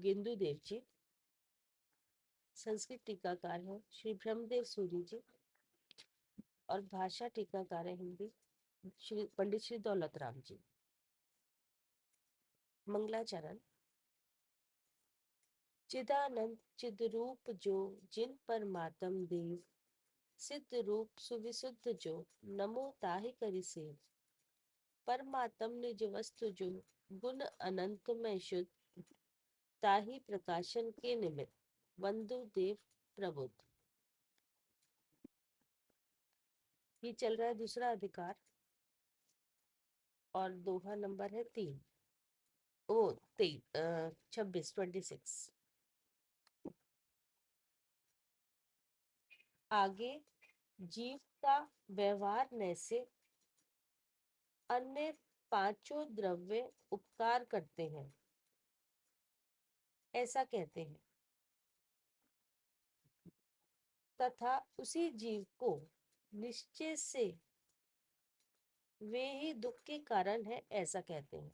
योगेंदु देव जी। संस्कृत टीकाकार है श्री ब्रह्मदेव सूरी जी और भाषा टीकाकार है हिंदी श्री पंडित श्री दौलत राम जी। मंगलाचरण। चिदानंद चिद्रूप जो जिन परमात्म देव, सिद्ध रूप सुविशुद्ध जो नमो ताहि करि सेव। परमात्म निज वस्तु जो गुण अनंत में शुद्ध, ताहि प्रकाशन के निमित्त वंदु देव प्रबुद्ध। ये चल रहा है दूसरा अधिकार और दोहा नंबर है 3। ओ 26 26। आगे जीव का व्यवहार न से अन्य पांचों द्रव्य उपकार करते हैं, ऐसा कहते हैं, तथा उसी जीव को निश्चय से वे ही दुख के कारण है, ऐसा कहते हैं।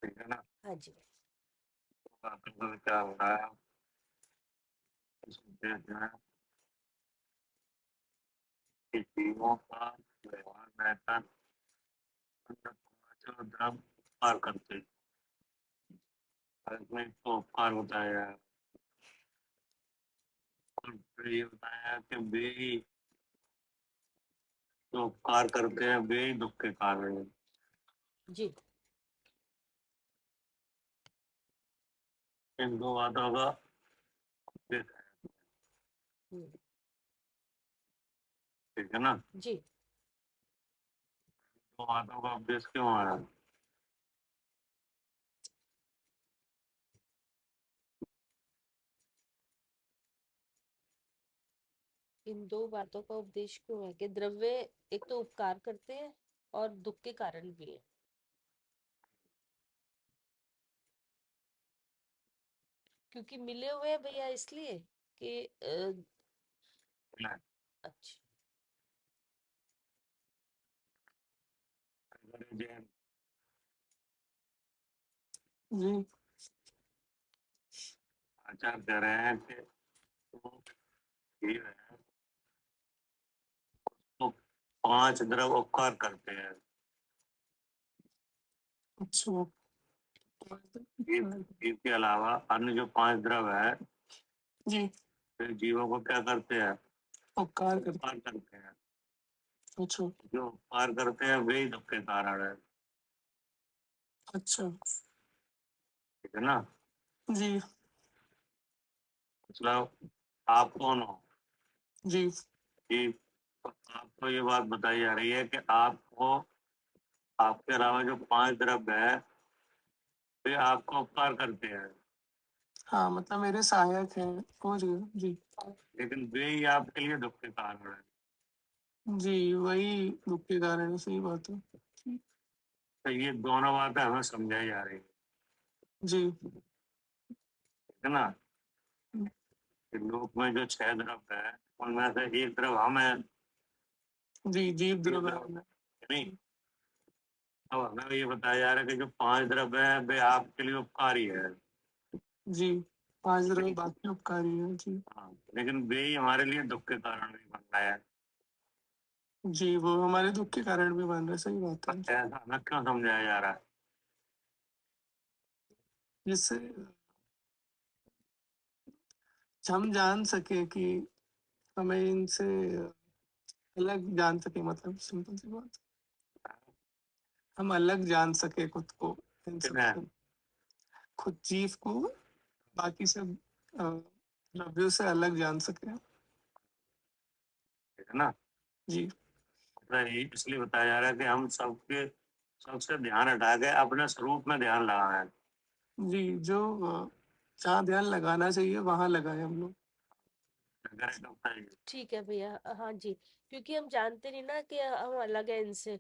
ठीक है ना? हाँ जी। तो क्या हो रहा है कि जीवों का व्यवहार रहकर पांचों द्रव्य उपकार करते हैं। इसमें तो उपकार बताया है और फिर ये बताया कि वे ही जो उपकार करते हैं वे ही दुख के कारण है जी। इन दो बातों का ठीक है ना? जी। दो बातों का उपदेश क्यों आया? इन दो बातों का उपदेश क्यों है कि द्रव्य एक तो उपकार करते हैं और दुख के कारण भी है। क्योंकि मिले हुए हैं भैया, इसलिए कि अच्छा। जी आचार्य कह रहे हैं कि वो जीव है तो 5 द्रव्य उपकार करते हैं। अच्छा। जीव के अलावा अन्य जो 5 द्रव्य है जी फिर जीवों को क्या करते हैं? उपकार उपकार करते हैं। अच्छा जो उपकार करते हैं वे ही दुख के कारण है। अच्छा। ठीक है ना? जी मतलब आप कौन हो? जी जीव। तो आपको ये बात बताई जा रही है कि आपको आपके अलावा जो 5 द्रव्य है वे आपको उपकार करते हैं, हाँ, मतलब मेरे सहायक हैं। समझ गए जी। लेकिन वे ही आपके लिए दुख के कारण है। जी वही दुख के कारण है, सही बात है। तो ये दोनों बातें हमें समझाई जा रही है। जी ठीक है ना? कि लोक में जो 6 द्रव्य है उनमें से एक द्रव्य हम है। जी जीव ये द्रव्य द्रव्य है। नहीं। अब हमें ये बताया जा रहा है कि जो 5 द्रव्य है वे आपके लिए उपकारी है। जी 5 द्रव्य बाकी उपकारी है। जी हाँ, लेकिन वे ही हमारे लिए दुख के कारण भी बन रहा है। जी वो हमारे दुख के कारण भी बन रहे, सही बात है। ऐसा हमें क्यों समझाया जा रहा है? जिससे हम जान सके कि हमें इनसे अलग जान सके, मतलब सिंपल सी बात, हम अलग जान सके खुद को इन सब कितना? से, खुद जीव को बाकी सब द्रव्यों से अलग जान सके। ठीक है ना? जी मतलब ये इसलिए बताया जा रहा है कि हम सबसे ध्यान हटा के अपने स्वरूप में ध्यान लगाएं। जी जो जहाँ ध्यान लगाना चाहिए वहां लगाए हम लोग। ठीक है भैया। हाँ जी, क्योंकि हम जानते नहीं ना कि हम अलग है इनसे,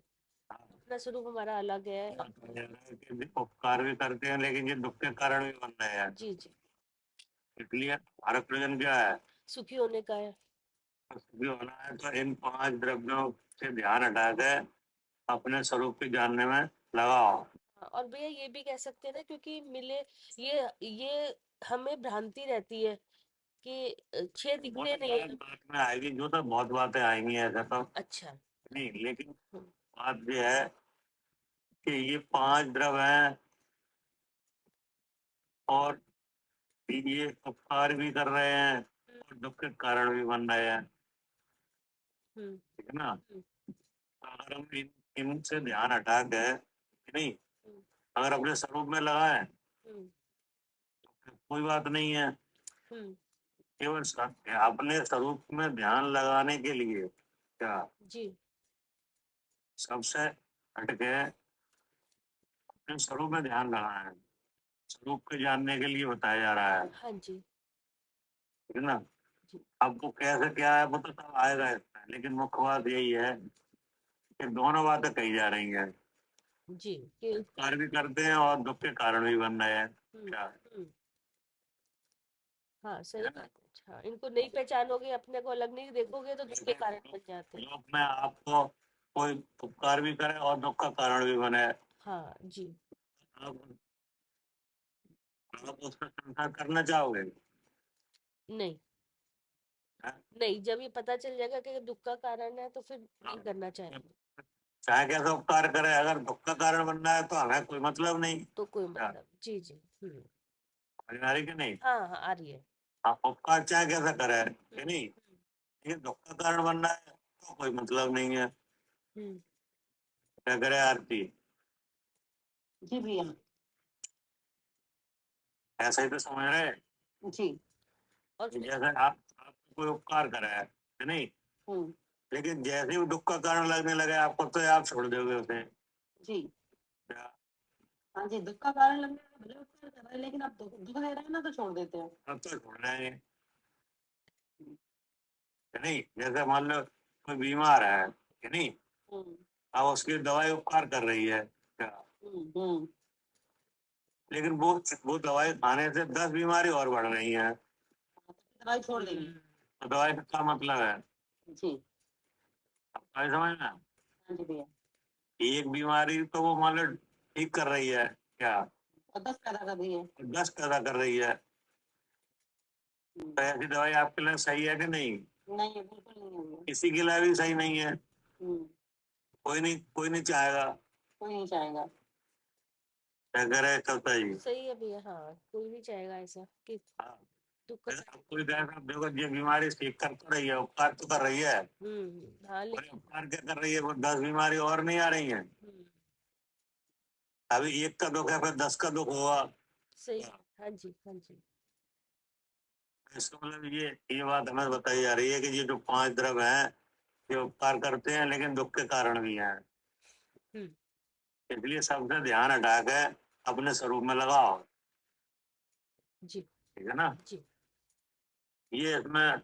अपना स्वरूप हमारा अलग है। उपकार भी करते हैं लेकिन ये दुख के कारण भी बन रहे हैं। जी जी। इसलिए हमारा प्रयोजन क्या है? सुखी होने का है। सुखी होना है तो इन 5 द्रव्यों से ध्यान हटा के अपने स्वरूप के जानने में लगाओ। हाँ, और भैया ये भी कह सकते हैं ना, क्योंकि मिले, ये हमें भ्रांति रहती है कि छह वो दिखने तो नहीं बात है। बात में आएगी, जो तो बहुत बातें आएंगी ऐसा तो अच्छा। नहीं, लेकिन हम्म, बात ये है कि ये पांच द्रव हैं और ये उपकार भी कर रहे हैं और दुख के कारण भी बन रहे हैं, हम्म, ठीक है ना। हम्म, अगर हम इनसे ध्यान हटा के नहीं, हम्म, अगर अपने स्वरूप में लगाए हम्म, तो कोई बात नहीं है। हम्म, केवल अपने स्वरूप में ध्यान लगाने के लिए क्या जी, सबसे हटके अपने स्वरूप में ध्यान लगाना है, स्वरूप के जानने के लिए बताया जा रहा है, हाँ जी, ठीक है ना। जी, आपको कैसे क्या है वो तो सब आएगा इसमें, लेकिन मुख्य बात यही है कि दोनों बातें कही जा रही हैं, जी, कि उपकार भी करते हैं और दुख के कारण भी बन रहे हैं हम्म, क्या, हम्म, हाँ सही है ना। बात है। हाँ, इनको नहीं पहचानोगे, अपने को अलग नहीं देखोगे, तो दुख के लेकिन कारण बन जाते हैं। लोक में आपको कोई उपकार भी करे और दुख का कारण भी बने, हाँ जी। आप आप उसका संसार करना चाहोगे, नहीं, हैं? नहीं, जब ये पता चल जाएगा कि दुख का कारण है तो फिर नहीं हाँ। करना चाहेंगे। चाहे कैसा उपकार करे, अगर दुख का कारण बनना है तो हमें कोई मतलब नहीं तो कोई क्या, मतलब, जी जी, समझ में आ रही कि नहीं। हाँ हाँ, आ रही है। आप उपकार चाहे कैसा करे कि नहीं, हम्म, ये दुख का कारण बनना है तो कोई मतलब नहीं है। हम्म, क्या करे आरती, जी भैया। ऐसा ही तो समझ रहे हैं जी। और कि फिर जैसे आपको कोई उपकार करे है कि नहीं, हम्म। लेकिन जैसे ही दुख का कारण लगने लगे आपको तो आप छोड़ दोगे उसे जी। क्या, हाँ जी, दुख का कारण लगने में भले उपकार कर रहे हैं, लेकिन आप दुख दुख दे रहे हैं ना, तो छोड़ देते हैं। अब तो छोड़ रहे हैं कि नहीं। जैसे मान लो कोई बीमार है कि नहीं, हम्म, अब उसकी दवाई उपकार कर रही है क्या, हम्म। लेकिन वो दवाई खाने से 10 बीमारी और बढ़ रही है, तो दवाई छोड़ देंगे। तो दवाई का क्या मतलब है, जी। आपका समझना। हाँ जी भैया। एक बीमारी तो वो मान लो ठीक कर रही है क्या, और 10 पैदा कर रही है। 10 पैदा कर रही है, तो ऐसी दवाई आपके लिए सही है कि नहीं, नहीं है, बिल्कुल नहीं है भैया। किसी के लिए भी सही नहीं है, हम्म, कोई नहीं चाहेगा। कोई नहीं चाहेगा। क्या करे कविता जी। सही है भैया, हाँ, कोई नहीं चाहेगा ऐसा कि हाँ, दुख का अब कोई कहेगा देखो ये बीमारी ठीक कर तो रही है, उपकार तो कर रही है, हाँ, और ये लेकिन उपकार क्या कर रही है, वो 10 बीमारी और नहीं आ रही है। हम्म, अभी एक का दुख है फिर 10 का दुख होगा, सही, हाँ जी, हाँ जी, इसका मतलब ये बात हमें बताई जा रही है कि ये जो पांच द्रव्य हैं ये उपकार करते हैं लेकिन दुख के कारण भी हैं, हम्म, इसलिए सबसे ध्यान हटा के अपने स्वरूप में लगाओ, जी, ठीक है ना। जी, ये इसमें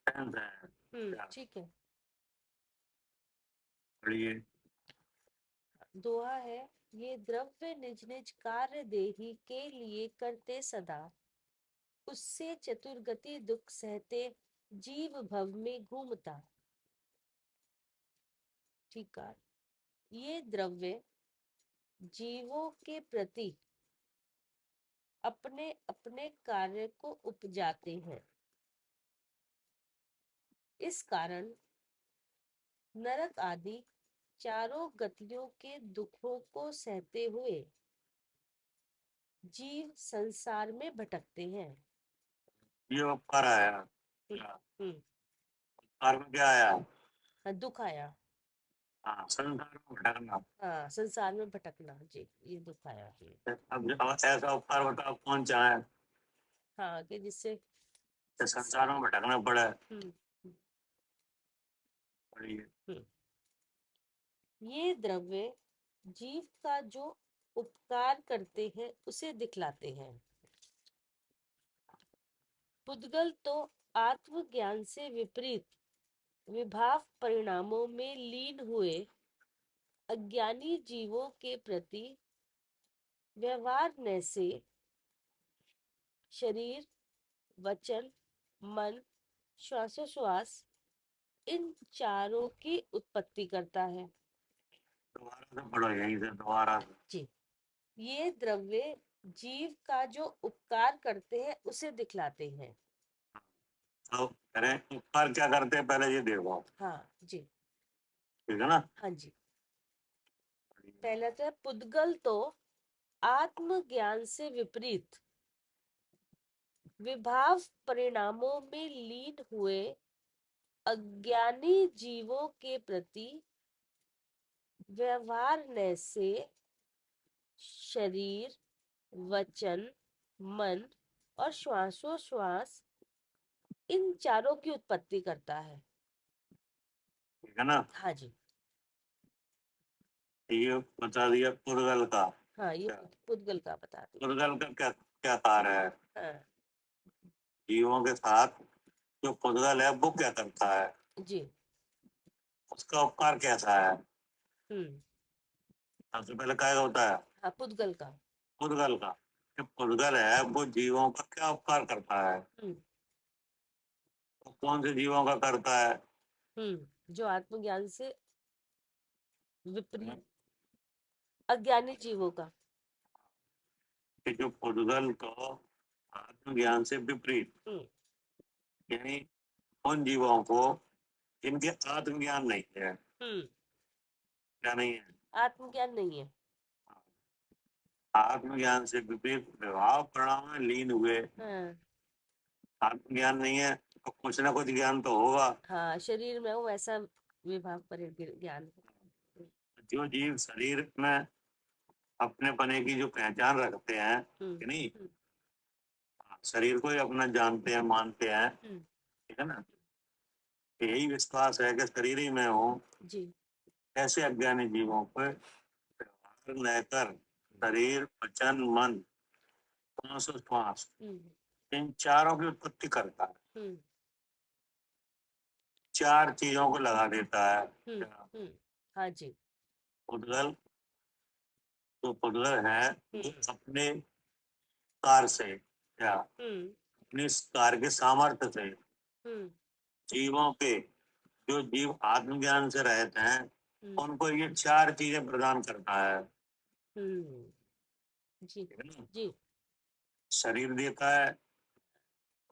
सेंस है क्या, ठीक है। पढ़िए। दोहा है, ये द्रव्य निज निज कार्य देही के लिए करते सदा, उससे चतुर्गति दुख सहते, जीव भव में घूमता। ठीक है। ये द्रव्य जीवों के प्रति अपने अपने कार्य को उपजाते हैं। इस कारण नरक आदि चारों गतियों के दुखों को सहते हुए जीव संसार में भटकते हैं। ये उपकार आया हम्म, क्या, हम्म, उपकार में क्या आया, हाँ, दुख आया। हाँ संसार में भटकना। हाँ, संसार में भटकना, जी, ये दुख आया जी। अब ऐसा उपकार बताओ कौन चाहे हाँ, कि जिससे कि संसार में भटकना पड़े, हम्म, पढ़िए। हम्म, ये द्रव्य जीव का जो उपकार करते हैं उसे दिखलाते हैं। पुद्गल तो आत्मज्ञान से विपरीत विभाव परिणामों में लीन हुए अज्ञानी जीवों के प्रति व्यवहार न से शरीर, वचन, मन, श्वासोश्वास, इन चारों की उत्पत्ति करता है। दोबारा से पढ़ो यहीं से दोबारा से। जी। ये द्रव्य जीव का जो उपकार करते हैं उसे दिखलाते हैं। तो करें उपकार क्या करते हैं पहले ये देखो, हाँ जी, ठीक है ना। हाँ जी। पहला तो है पुद्गल तो आत्मज्ञान से विपरीत विभाव परिणामों में लीन हुए अज्ञानी जीवों के प्रति व्यवहार से शरीर, वचन, मन और श्वासोश्वास इन चारों की उत्पत्ति करता है। ठीक है ना। हाँ जी, ये बता दिया पुर्गल का। हाँ ये क्या? पुद्गल का बता दिया। पुर्गल का क्या क्या कार्य है हाँ जीवों के साथ, जो पुर्गल है वो क्या करता है, जी। उसका उपकार कैसा है। हम्म। सबसे पहले क्या होता है हाँ पुद्गल का। पुर्गल का। जो पुर्गल है वो जीवों का क्या उपकार करता है, हम्म। वो कौन से जीवों का करता है। जो आत्मज्ञान से विपरीत अज्ञानी जीवों का। कि जो पुर्गल को आत्मज्ञान से विपरीत, हम्म। यानी उन जीवों को जिनके आत्मज्ञान नहीं है, हम्म। क्या नहीं है, आत्मज्ञान नहीं है। आत्मज्ञान से विपरीत विभाव परिणाम में लीन हुए। हाँ आत्मज्ञान नहीं है तो कुछ ना कुछ ज्ञान तो होगा। हाँ, शरीर में हो ऐसा विभाग पर ज्ञान है। जो जीव शरीर में अपने पने की जो पहचान रखते हैं, कि नहीं, हम्म। शरीर को ही अपना जानते हैं मानते हैं, हम्म। ठीक है ना। यही विश्वास है कि शरीर ही मैं हूँ। जी। ऐसे अज्ञानी जीवों पर व्यवहार लेकर शरीर, वचन, मन, श्वास हम्म। इन चारों की उत्पत्ति करता है। हम्म। चार चीजों को लगा देता है। हम्म। हम्म। हाँ जी। पुद्गल, जो पुद्गल है वो हम्म। अपने कार से, क्या हम्म। अपने कार के सामर्थ्य से हम्म। जीवों के, जो जीव आत्मज्ञान से रहते हैं हम्म। उनको ये चार चीजें प्रदान करता है, हम्म। जी ठीक है ना। जी। शरीर देता है,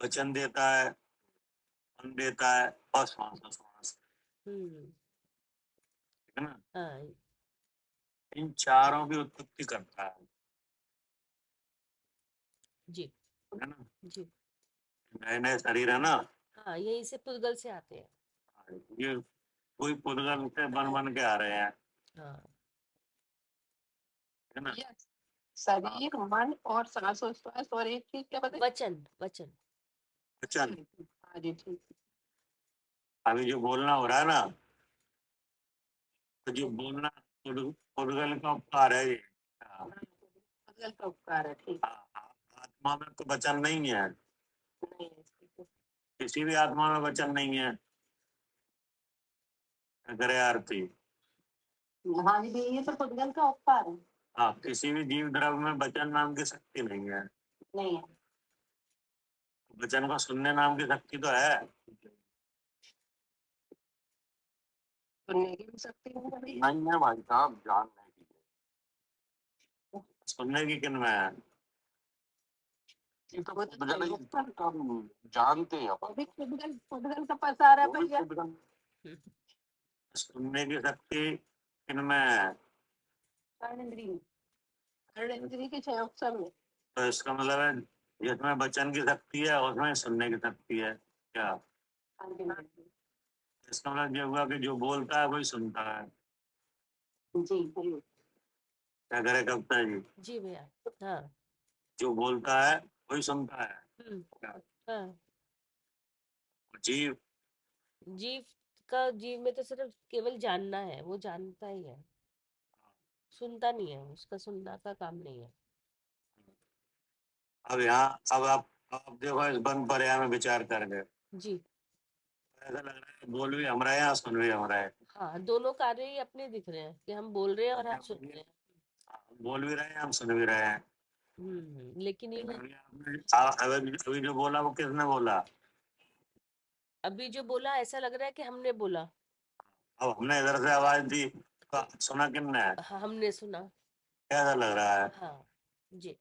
वचन देता है, मन देता है और श्वास, हम्म। ठीक है ना। हाँ इन चारों की उत्पत्ति करता है, जी। ठीक है ना। जी। नए नए शरीर है ना, हाँ यही से पुद्गल से आते हैं। ये कोई पुद्गल से बन के आ रहे हैं, हाँ है ना। Yes. शरीर, मन और श्वासोच्छ्वास और एक चीज क्या बताई? वचन वचन। वचन। हाँ जी ठीक। अभी जो बोलना हो रहा है ना, तो जो बोलना पुद्गल का उपकार है ये। हाँ, पुद्गल का उपकार है, ठीक। आत्मा में तो वचन नहीं है, नहीं है, ठीक है। किसी भी आत्मा में वचन नहीं है। करे आरती। हाँ जी, ये तो पुद्गल का उपकार है। हाँ, किसी भी जीव द्रव्य में वचन नाम की शक्ति नहीं है। नहीं है। वचन को सुनने नाम की शक्ति तो है। सुनने की भी शक्ति नहीं है भाई। नहीं है भाई साहब, जानने की, सुनने की किन में है। ये तो बहुत पुद्गल ही उपकार। तो जानते हैं वो भी पुद्गल पुद्गल का पसारा वो भी भैया। पुद्गल। सुनने की शक्ति किन में है, कर्णेंद्रिय। कर्णेंद्रिय के छह उत्सव में। तो इसका मतलब है जिसमें वचन की शक्ति है उसमें सुनने की शक्ति है, क्या। हाँ जी, हाँ जी। इसका मतलब ये हुआ कि जो बोलता है वही सुनता है। जी जी। क्या करे कविता जी, जी भैया। हाँ। जो बोलता है वही सुनता है। हम्म। क्या? हाँ। जीव, जीव का, जीव में तो सिर्फ केवल जानना है, वो जानता ही है, सुनता नहीं है, उसका सुनना का काम नहीं है। अब यहाँ अब देखो इस वन पर यहाँ में विचार कर गए, जी। ऐसा लग रहा है बोल भी हम रहे हैं और सुन भी हम रहे हैं। हाँ दोनों कार्य ही अपने दिख रहे हैं कि हम बोल रहे हैं और हम सुन रहे हैं। बोल भी रहे हैं हम सुन भी रहे हैं। लेकिन ये अभी अभी जो बोला वो किसने बोला, अभी जो बोला ऐसा लग रहा है कि हमने बोला। अब हमने इधर से आवाज दी तो सुना किसने है, हाँ हमने सुना। ऐसा लग रहा है। हाँ जी।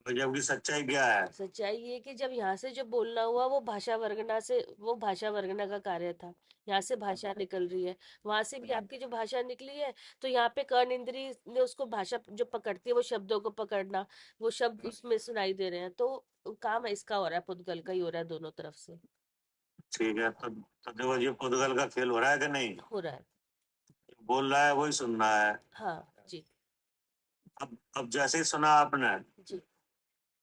और जबकि सच्चाई क्या है? सच्चाई ये कि जब यहाँ से जो बोलना हुआ वो भाषा वर्गना का कार्य था। यहाँ से भाषा निकल रही है, वहां से भी आपकी जो भाषा निकली है, तो यहाँ पे कर्ण इंद्रिय ने उसको भाषा जो पकड़ती है वो शब्दों को पकड़ना, वो शब्द उसमें सुनाई दे रहे हैं, तो काम इसका हो रहा है, पुद्गल का ही हो रहा है दोनों तरफ से ठीक है, तो देखो ये पुद्गल का खेल हो रहा है कि नहीं? हो रहा है। बोल रहा है वही सुन रहा है। हाँ जी। अब जैसे ही सुना आपने, जी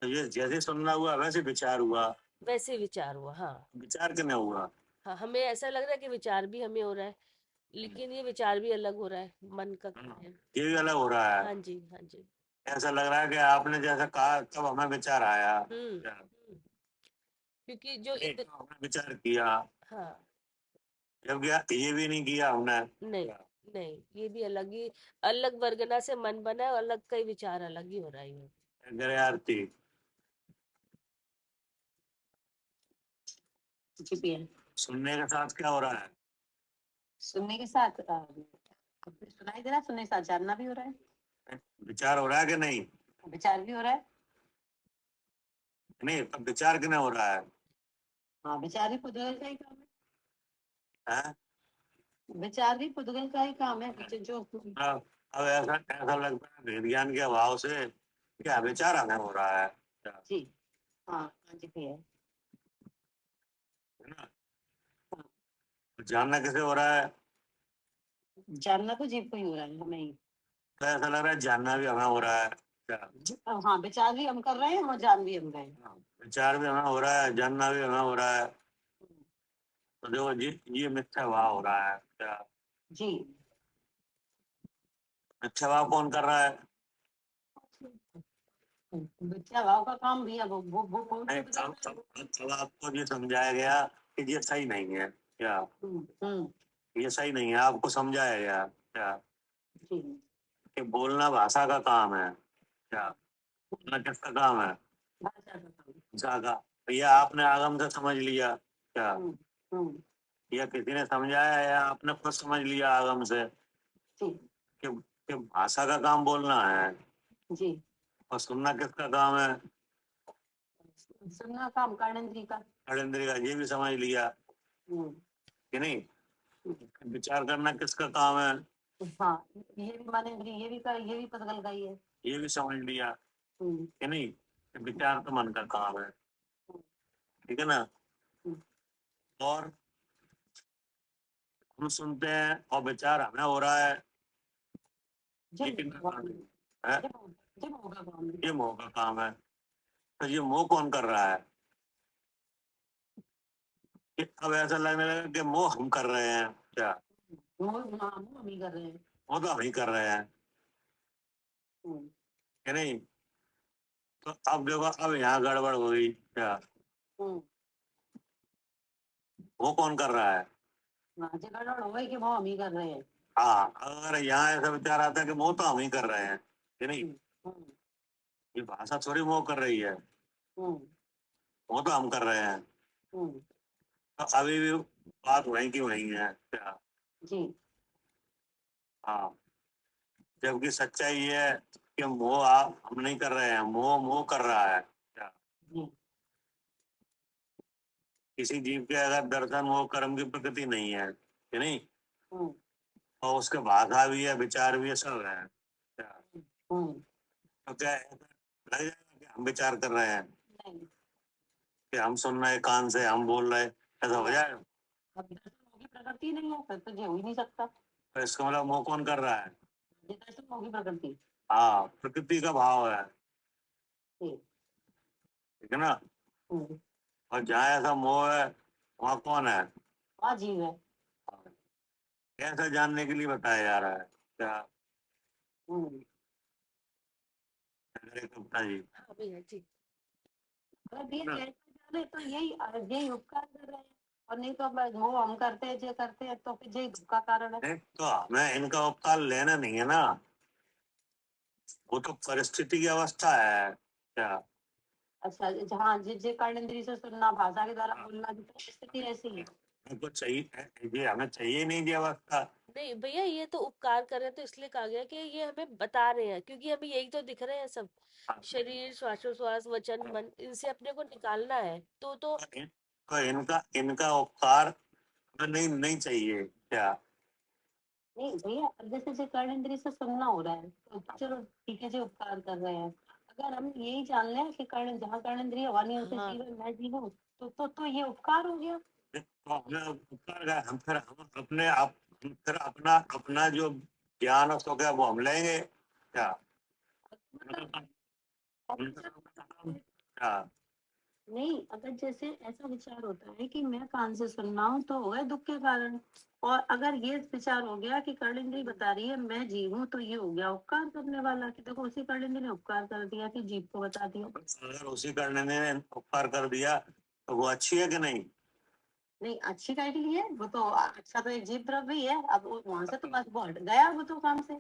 तो ये जैसे ही सुनना हुआ वैसे विचार हुआ। वैसे विचार हुआ। हाँ विचार किने हुआ? हाँ, हमें ऐसा लग रहा है कि विचार भी हमें हो रहा है, लेकिन ये विचार भी अलग हो रहा है, मन का कार्य। ये भी अलग हो रहा है। हाँ जी हाँ जी। ऐसा लग रहा है कि आपने जैसा कहा तब हमें विचार आया। क्या? क्योंकि जो नहीं, तो हमने विचार किया, हाँ जबकि ये भी नहीं किया हमने। नहीं क्या? नहीं, ये भी अलग वर्गना से मन बना है, और अलग का ही विचार अलग ही हो रहा है ये। अगर आरती जी पिया। सुनने के साथ क्या हो रहा है? सुनने के साथ सुनाई दे रहा है, सुनने के साथ जानना भी हो रहा है, विचार हो रहा है कि नहीं? विचार भी हो रहा है। नहीं, तब विचार किने हो रहा है? हाँ, विचार भी पुद्गल का ही काम हैं? है, विचार भी पुद्गल का ही काम है, जो अब ऐसा ऐसा लगता है विज्ञान के अभाव से क्या विचार हमें हो रहा है। क्या? जी। हाँ हाँ जी पिया। है ना? तो जानना किसे हो रहा है? जानना तो जीव को ही हो रहा है, हमें ही। तो ऐसा लग रहा है जानना भी हमें हो रहा है। क्या? हाँ, विचार भी हम कर रहे हैं और जान भी हम रहे हैं। हाँ, विचार भी हमें हो रहा है, जानना भी हमें हो रहा है। तो देखो ये मिथ्या भाव हो रहा है। क्या? जी। मिथ्या भाव कौन कर रहा है? विद्या भाव का काम भी है, वो कौन सा नहीं, विद्या अब आपको ये समझाया गया कि ये सही नहीं है। क्या? ये सही नहीं है, आपको समझाया गया। क्या? जी। कि बोलना भाषा का काम है। क्या? बोलना किसका काम है? भाषा का काम। जागा। तो ये आपने आगम से समझ लिया। क्या? हम्म, या किसी ने समझाया या आपने खुद समझ लिया आगम से जी कि भाषा का काम बोलना है जी। और सुनना किसका काम है? सुनना काम कर्णेंद्रिय का। अड़ेंद्री का। ये भी समझ लिया हम्म, कि नहीं? विचार करना किसका काम है? हाँ, ये भी मानेंद्रिय, ये भी पुद्गल का ही है। ये भी समझ लिया हम्म, कि नहीं? कि विचार तो मन का काम है। ठीक है ना? हम्म। और हम सुनते हैं और विचार हमें हो रहा है। ये जब किनका काम जब है? जब होगा काम। ये मोह का काम है। तो ये मोह कौन कर रहा है? कि अब ऐसा लगने लगा कि मोह हम कर रहे हैं। क्या? हाँ, हम ही कर रहे हैं। वो तो हम ही कर रहे हैं हम्म, कि नहीं? तो अब देखो, अब यहाँ गड़बड़ हो गई। क्या? हम्म। वो कौन कर रहा है? हाँ, जो गड़बड़ हो गई कि वो हम ही कर रहे हैं। हाँ, अगर यहाँ ऐसा विचार आता है कि मोह तो हम ही कर रहे हैं कि नहीं? हम्म, ये भाषा थोड़ी मोह कर रही है, हम्म, वो तो हम कर रहे हैं। हम्म। तो अभी भी बात वहीं की वहीं है। क्या? जी हाँ, जबकि सच्चाई ये है कि मोह हम नहीं कर रहे हैं, मोह मोह कर रहा है। क्या? जी। किसी जीव के अगर दर्शन वो कर्म की प्रकृति नहीं है कि नहीं? हम्म, और उसके भाषा भी है, विचार भी है, सब है। क्या? हम्म। तो क्या ऐसा लग जाएगा कि हम विचार कर रहे हैं, नहीं, कि हम सुन रहे हैं कान से, हम बोल रहे हैं, ऐसा हो जाएगा? अब दर्शन होगी प्रकृति नहीं है, फिर तो ये हो ही नहीं सकता। तो इसका मतलब मोह कौन कर रहा है? ये दर्शन होगी प्रकृति। हाँ, प्रकृति का भाव है। जी। ठीक है ना? हम्म, और जहाँ ऐसा मोह है वहाँ कौन है? वहाँ जीव है। कैसे जानने के लिए बताया जा रहा है? क्या? हम्म। अरे गुप्ता जी। हाँ भैया जी। अगर ये ना? जैसा जाने तो यही उपकार कर रहे हैं, और नहीं तो वो हम करते हैं, जो करते हैं तो फिर यही दुख का कारण है। नहीं, तो हमें इनका उपकार लेना नहीं है ना, वो तो परिस्थिति की अवस्था है। क्या? अच्छा, जहाँ जे कर्णेंद्रिय से सुनना, भाषा के द्वारा बोलना, की परिस्थिति ऐसी है। हमको चाहिए, ये हमें चाहिए नहीं ये अवस्था। नहीं भैया, ये तो उपकार कर रहे हैं तो इसलिए कहा गया कि ये हमें बता रहे हैं, क्योंकि हमें यही तो दिख रहे हैं सब, शरीर, श्वासोश्वास, वचन, मन, इनसे अपने को निकालना है तो तो इनका इनका उपकार तो नहीं चाहिए क्या? नहीं भैया, अब जैसे जो कर्ण इंद्रिय से सुनना हो रहा है तो चलो ठीक है जी, उपकार कर रहे हैं। अगर हम यही जान लें कि कर्ण, जहाँ कर्ण इंद्रिय वाणी से हाँ जीवन मैं जीवूं, तो ये उपकार हो गया। तो अपने उपकार का हम अपने आप हम फिर अपना अपना जो ज्ञान और सुख है वो हम लेंगे क्या? मतलब क्या? नहीं, अगर जैसे ऐसा विचार होता है कि मैं कान से सुन रहा हूँ तो हो गए दुख के कारण, और अगर ये विचार हो गया कि कर्ण इंद्रिय बता रही है मैं जीव हूँ, तो ये हो गया उपकार करने वाला, कि देखो उसी कर्ण इंद्रिय ने उपकार कर दिया कि जीव को बता दिया। अगर उसी करने ने उपकार कर दिया तो वो अच्छी है कि नहीं? नहीं, अच्छी काय के लिए, वो तो अच्छा तो एक जीव द्रव्य ही है, अब वहां से तो बस वो हट गया, वो तो काम से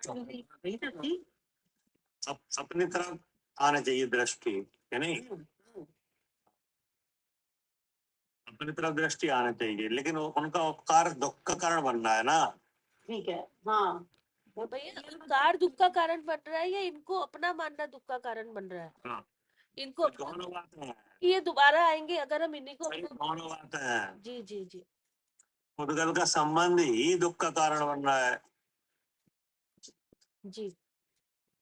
वही तक थी। अपनी तरफ आना चाहिए दृष्टि, है नहीं? अपनी तरफ दृष्टि आना चाहिए, लेकिन उनका उपकार दुख का कारण बनना है ना। ठीक है, हाँ। भैया, उपकार दुख का कारण बन रहा है या इनको अपना मानना दुख का कारण बन रहा है? हाँ, इनको ये अपना दोनों बातें हैं, कि ये दोबारा आएंगे अगर हम इन्हीं को दोनों बातें हैं। जी जी जी उद्गल का संबंध ही दुख का कारण बन रहा है, जी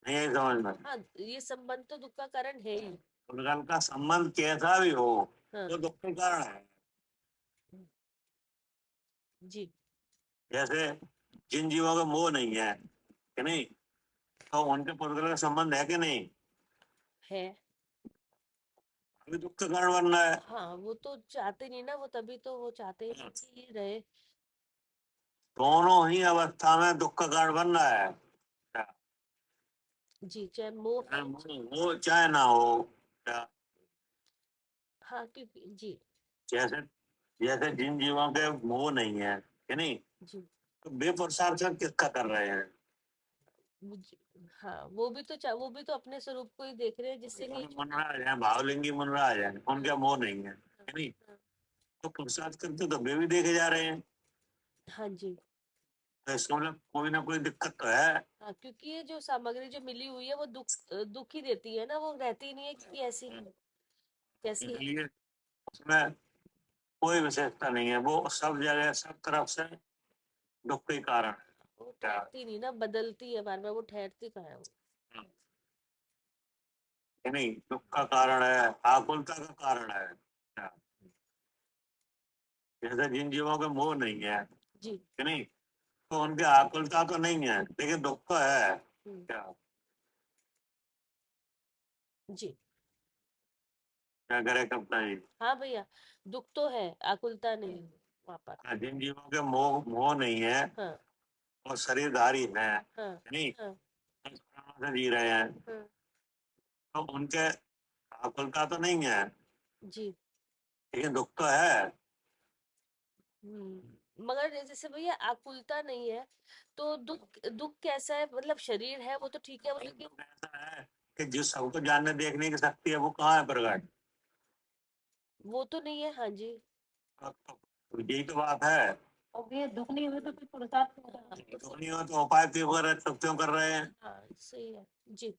नहीं है समझ में? हाँ, ये संबंध तो दुख का कारण है ही। उद्गल का संबंध कैसा भी हो हाँ तो दुख का कारण है। जी जैसे जिन जीवों का मोह नहीं है कि नहीं, तो उनके पुद्गल का संबंध है कि नहीं? है। अभी दुख का कारण बन रहा है। हाँ, वो तो चाहते नहीं ना, वो तभी तो वो चाहते हैं कि ये रहे। दोनों ही अवस्था में दुख का कारण बन रहा है, जी, चाहे मोह चाहे है, मोह हो चाहे ना हो क्या? हाँ क्योंकि जी जैसे जैसे जिन जीवों के मोह नहीं है कि नहीं, जी तो बेपुरुषार्थ किसका कर रहे हैं? हाँ, वो भी तो अपने स्वरूप को ही देख रहे हैं, जिससे कि मुनराज है, भावलिंगी मुनराज है, उनका मोह नहीं है कि नहीं, हाँ तो पुरुषार्थ करते तो वे भी देखे जा रहे हैं, हाँ जी तो इसका मतलब कोई ना कोई दिक्कत तो है। हाँ, क्योंकि ये जो सामग्री जो मिली हुई है वो दुख ही देती है ना, वो रहती नहीं है कि ऐसी कैसी है, इसलिए उसमें कोई विशेषता नहीं है, वो सब जगह सब तरफ से दुख के कारण है वो क्या? ठहरती नहीं ना, बदलती है बार बार, वो ठहरती कहाँ है वो। कि नहीं, दुख का कारण है, आकुलता का कारण है क्या? जैसे जिन जीवों के मोह नहीं है जी कि नहीं, तो उनकी आकुलता तो नहीं है लेकिन दुख तो है क्या? जी क्या करे कप्ता जी? हाँ भैया, दुख तो है, आकुलता नहीं है वहाँ पर। जिन जीवों के मोह मोह नहीं है हाँ और शरीरधारी है हाँ नहीं, हाँ इस प्राण से जी रहे हैं, हाँ तो उनके आकुलता तो नहीं है जी लेकिन दुख तो है। मगर जैसे भैया आकुलता नहीं है तो दुख दुख कैसा है, मतलब शरीर है वो तो ठीक है, लेकिन दुख ऐसा है कि जिस सबको जानने देखने की शक्ति है वो कहाँ है प्रकट? वो तो नहीं है। हाँ जी तो यही तो बात है। और ये दुख नहीं हुए तो फिर पुरुषार्थ क्यों करना? दुख नहीं हो तो उपाय क्यों कर रहे, सब क्यों कर रहे हैं? हाँ सही है जी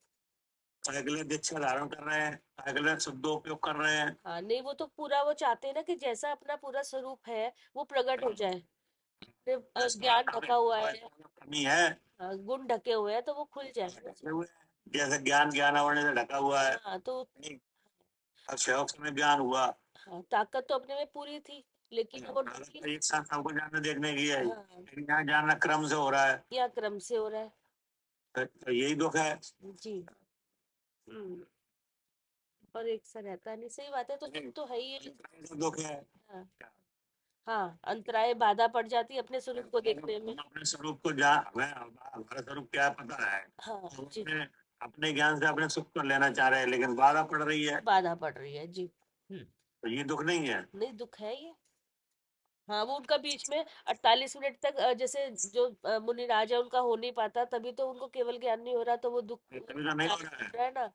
अगले दीक्षा धारण कर रहे हैं, अगले शब्दों उपयोग कर रहे हैं। हाँ, नहीं वो तो पूरा वो चाहते हैं ना कि जैसा अपना पूरा स्वरूप है वो प्रकट हो जाए, फिर ज्ञान ढका हुआ है, कमी है, हाँ, गुण ढके हुए हैं तो वो खुल जाए। जैसे ज्ञान ज्ञान आवरण से ढका हुआ है, हाँ तो नहीं, अब क्षयोक्ष में ज्ञान हुआ, हाँ, ताकत तो अपने में पूरी थी, लेकिन वो ताकत ढकी तो एक साथ सबको जानने देखने की है, हाँ लेकिन यहाँ जानना क्रम से हो रहा है, या क्रम से हो रहा है। तो यही दुख है। जी हम्म और एक सा रहता नहीं, सही बात है, तो दुख तो है ही है। क्रम से दुख है। हाँ हाँ, अंतराय बाधा पड़ जाती है अपने स्वरूप को देखने में। हम अपने स्वरूप को जान, हमें हमारा स्वरूप क्या है पता है, हाँ हम जी, अपने अपने ज्ञान से अपने सुख को लेना चाह रहे हैं लेकिन बाधा पड़ रही है, बाधा पड़ रही है जी। तो ये दुख नहीं है। नहीं, दुख है ये। हाँ, वो उनका बीच में 48 मिनट तक जैसे जो मुनिराज है उनका हो नहीं पाता, तभी तो उनको केवल ज्ञान नहीं हो रहा, तो वो दुख तभी तो नहीं हो रहा है। रहा है ना,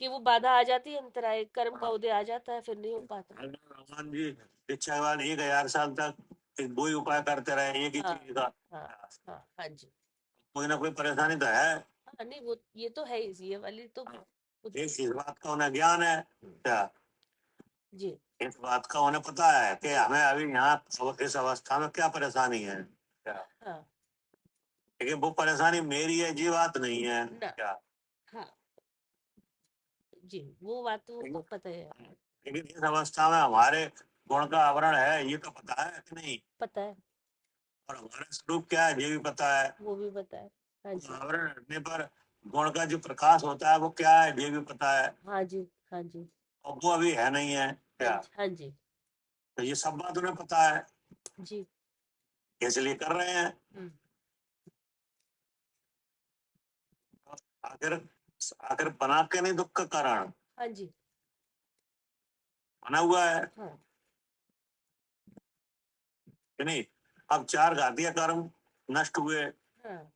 कि वो बाधा आ जाती है, अंतराय कर्म का उदय आ जाता है, फिर नहीं हो पाता। भगवान जी दीक्षा के बाद 1000 साल तक वही उपाय करते रहे एक ही हाँ, चीज का, हाँ, हाँ, हाँ जी। कोई ना कोई परेशानी तो है। हाँ, नहीं वो ये तो है ही, ये वाली तो एक इस बात का उन्हें ज्ञान है क्या, जी, इस बात का उन्हें पता है कि हमें अभी यहाँ इस अवस्था में क्या परेशानी है क्या, हाँ, लेकिन वो परेशानी मेरी है, जी बात नहीं है ना, क्या। हाँ जी, वो बात तो लेकिन पता है, लेकिन इस अवस्था में हमारे गुण का आवरण है, ये तो पता है कि नहीं, पता है, और हमारा स्वरूप क्या है ये भी पता है। वो भी पता है। हाँ जी, आवरण हटने पर गुण का जो प्रकाश होता है वो क्या है ये भी पता है, हाँ जी, हाँ जी, और वो अभी है नहीं है हाँ क्या। जी, हाँ जी, तो ये सब बात उन्हें पता है, जी, इसलिए कर रहे हैं। हम्म, आखिर आखिर बना के नहीं दुख का कारण हाँ जी, बना हुआ है हाँ, कि नहीं। अब चार घातीय कर्म नष्ट हुए हाँ,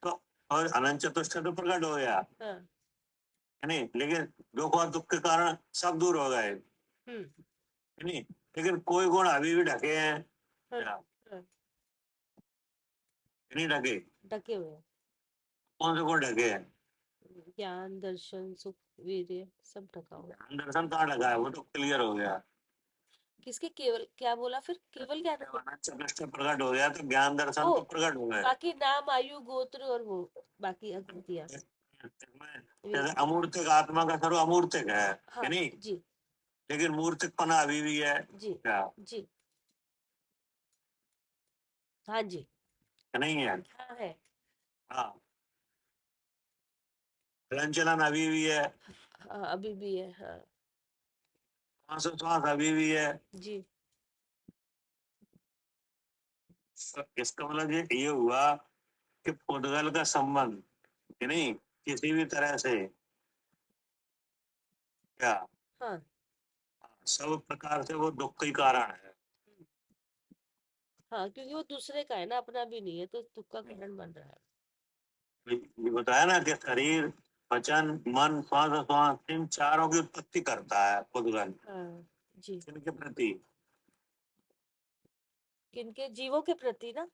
तो और अनंत चतुष्टय तो प्रकट हो गया हाँ, है नहीं, लेकिन दुख और दुख के कारण सब दूर हो गए हम्म, है नहीं, लेकिन कोई गुण अभी भी ढके हैं हाँ, क्या, हाँ, नहीं ढके। ढके हुए हैं। कौन से गुण ढके हैं, ज्ञान, दर्शन, सुख, वीर्य सब ढका हुआ है। ध्यान दर्शन कहाँ ढका है, वो तो क्लियर हो गया। किसके केवल क्या बोला फिर, केवल ज्ञान? जब अनंत चतुष्टय प्रकट हो गया तो ज्ञान दर्शन ओ, तो प्रकट हो गए। बाकी नाम, आयु, गोत्र और वो बाकी अकृतियाँ। जैसे अमूर्तिक आत्मा का स्वरूप अमूर्तिक है हाँ कि नहीं, जी, लेकिन मूर्तिकपना अभी भी है जी, क्या, जी, हाँ जी, कि नहीं है। हाँ है, हाँ, हलन चलन अभी भी है, हाँ अभी भी है, हाँ श्वासोच्छ्वास अभी भी है। जी, तो इसका मतलब ये हुआ कि पुद्गल का संबंध कि नहीं किसी भी तरह से क्या, हाँ, सब प्रकार से वो दुख का ही कारण है। हाँ क्योंकि वो दूसरे का है ना, अपना भी नहीं है, तो दुख का कारण बन रहा है। ये बताया ना कि शरीर वचन मन श्वास इन चारों की उत्पत्ति करता है पुद्गल, हाँ जी, इनके प्रति, किनके? जीवों के प्रति ना,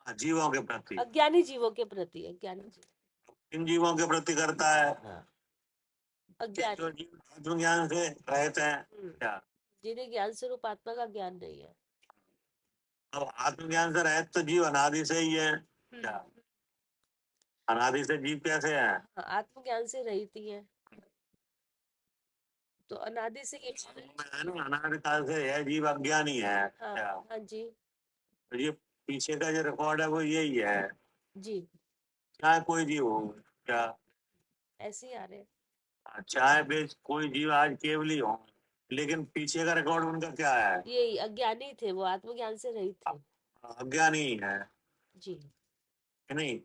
जीवों के प्रति, अज्ञानी जीवों के प्रति, अज्ञानी जीव, इन जीवों के प्रति करता है हाँ कि अज्ञानी, जो जीव आत्मज्ञान से रहते हैं क्या। जिन्हें ज्ञान स्वरूप आत्मा का ज्ञान नहीं है। अब आत्मज्ञान से रहित तो जीव अनादि से ही है हम्म, क्या, अनादि से जीव कैसे है, हाँ आत्मज्ञान से रहित ही है, तो अनादि से ये में है ना, अनादि काल से है जीव अज्ञानी है हाँ, क्या। हाँ जी, तो ये पीछे का जो रिकॉर्ड है वो यही है, जी, चाहे कोई जीव हो क्या, ऐसे ही आ रहे हैं। चाहे वे कोई जीव आज केवली हो, लेकिन पीछे का रिकॉर्ड उनका क्या है, यही अज्ञानी थे, वो आत्मज्ञान से रहित थे। अज्ञानी ही है जी, कि नहीं।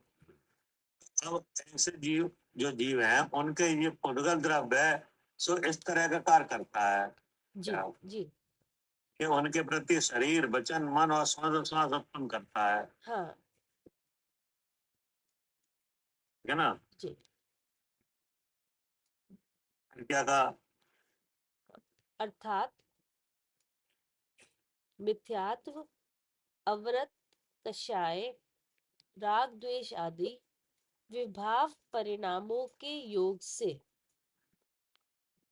अब ऐसे जीव जो जीव हैं उनके ये पुद्गल द्रव्य है सो इस तरह का कार्य करता है जी, क्या, जी, कि उनके प्रति शरीर वचन मन और श्वास श्वास उत्पन्न करता हाँ है ना। जी, फिर क्या कहा, अर्थात मिथ्यात्व, अवरत, कषाय, राग, द्वेष आदि विभाव परिणामों के योग से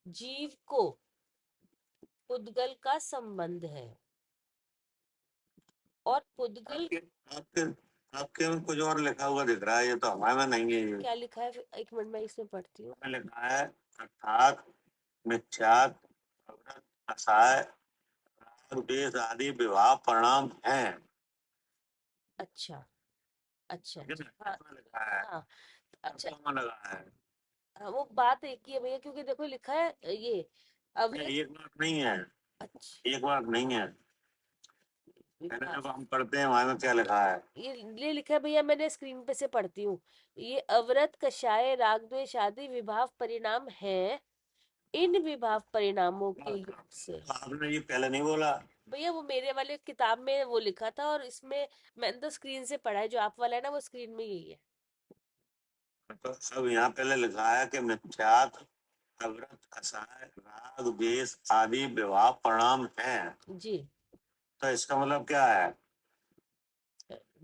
जीव को पुद्गल का संबंध है, और पुद्गल आपके आपके आपके में कुछ और लिखा हुआ दिख रहा है, ये तो हमारे में नहीं है, ये क्या लिखा है? एक मिनट में इसमें पढ़ती हूँ। हमें लिखा है अर्थात मिथ्यात अवरत कसाय राग द्वेष आदि विवाह परिणाम है, अच्छा, अच्छा ठीक है जी, ना, हाँ, इसमें लिखा है, हाँ, अच्छा, अर्थों में लगा है। हाँ, वो बात एक ही है भैया, क्योंकि देखो लिखा है ये अवरत, एक बात नहीं है, अच्छा, एक बात नहीं है, पहले विभाव, जब हम पढ़ते हैं वहां में क्या लिखा है, ये लिखा है भैया, मैंने स्क्रीन पे से पढ़ती हूँ। ये अवरत, कषाय, राग, द्वेष आदि विभाव परिणाम है, इन विभाव परिणामों के योग से। आपने ये पहले नहीं बोला। भैया वो मेरे वाले किताब में वो लिखा था, और इसमें मैंने तो स्क्रीन से पढ़ा है, जो आप वाला है ना वो स्क्रीन में यही है। तो अब यहाँ पहले लिखा है कि मिथ्यात अवरत कसाय राग द्वेष आदि विवाह परिणाम है, जी, तो इसका मतलब क्या है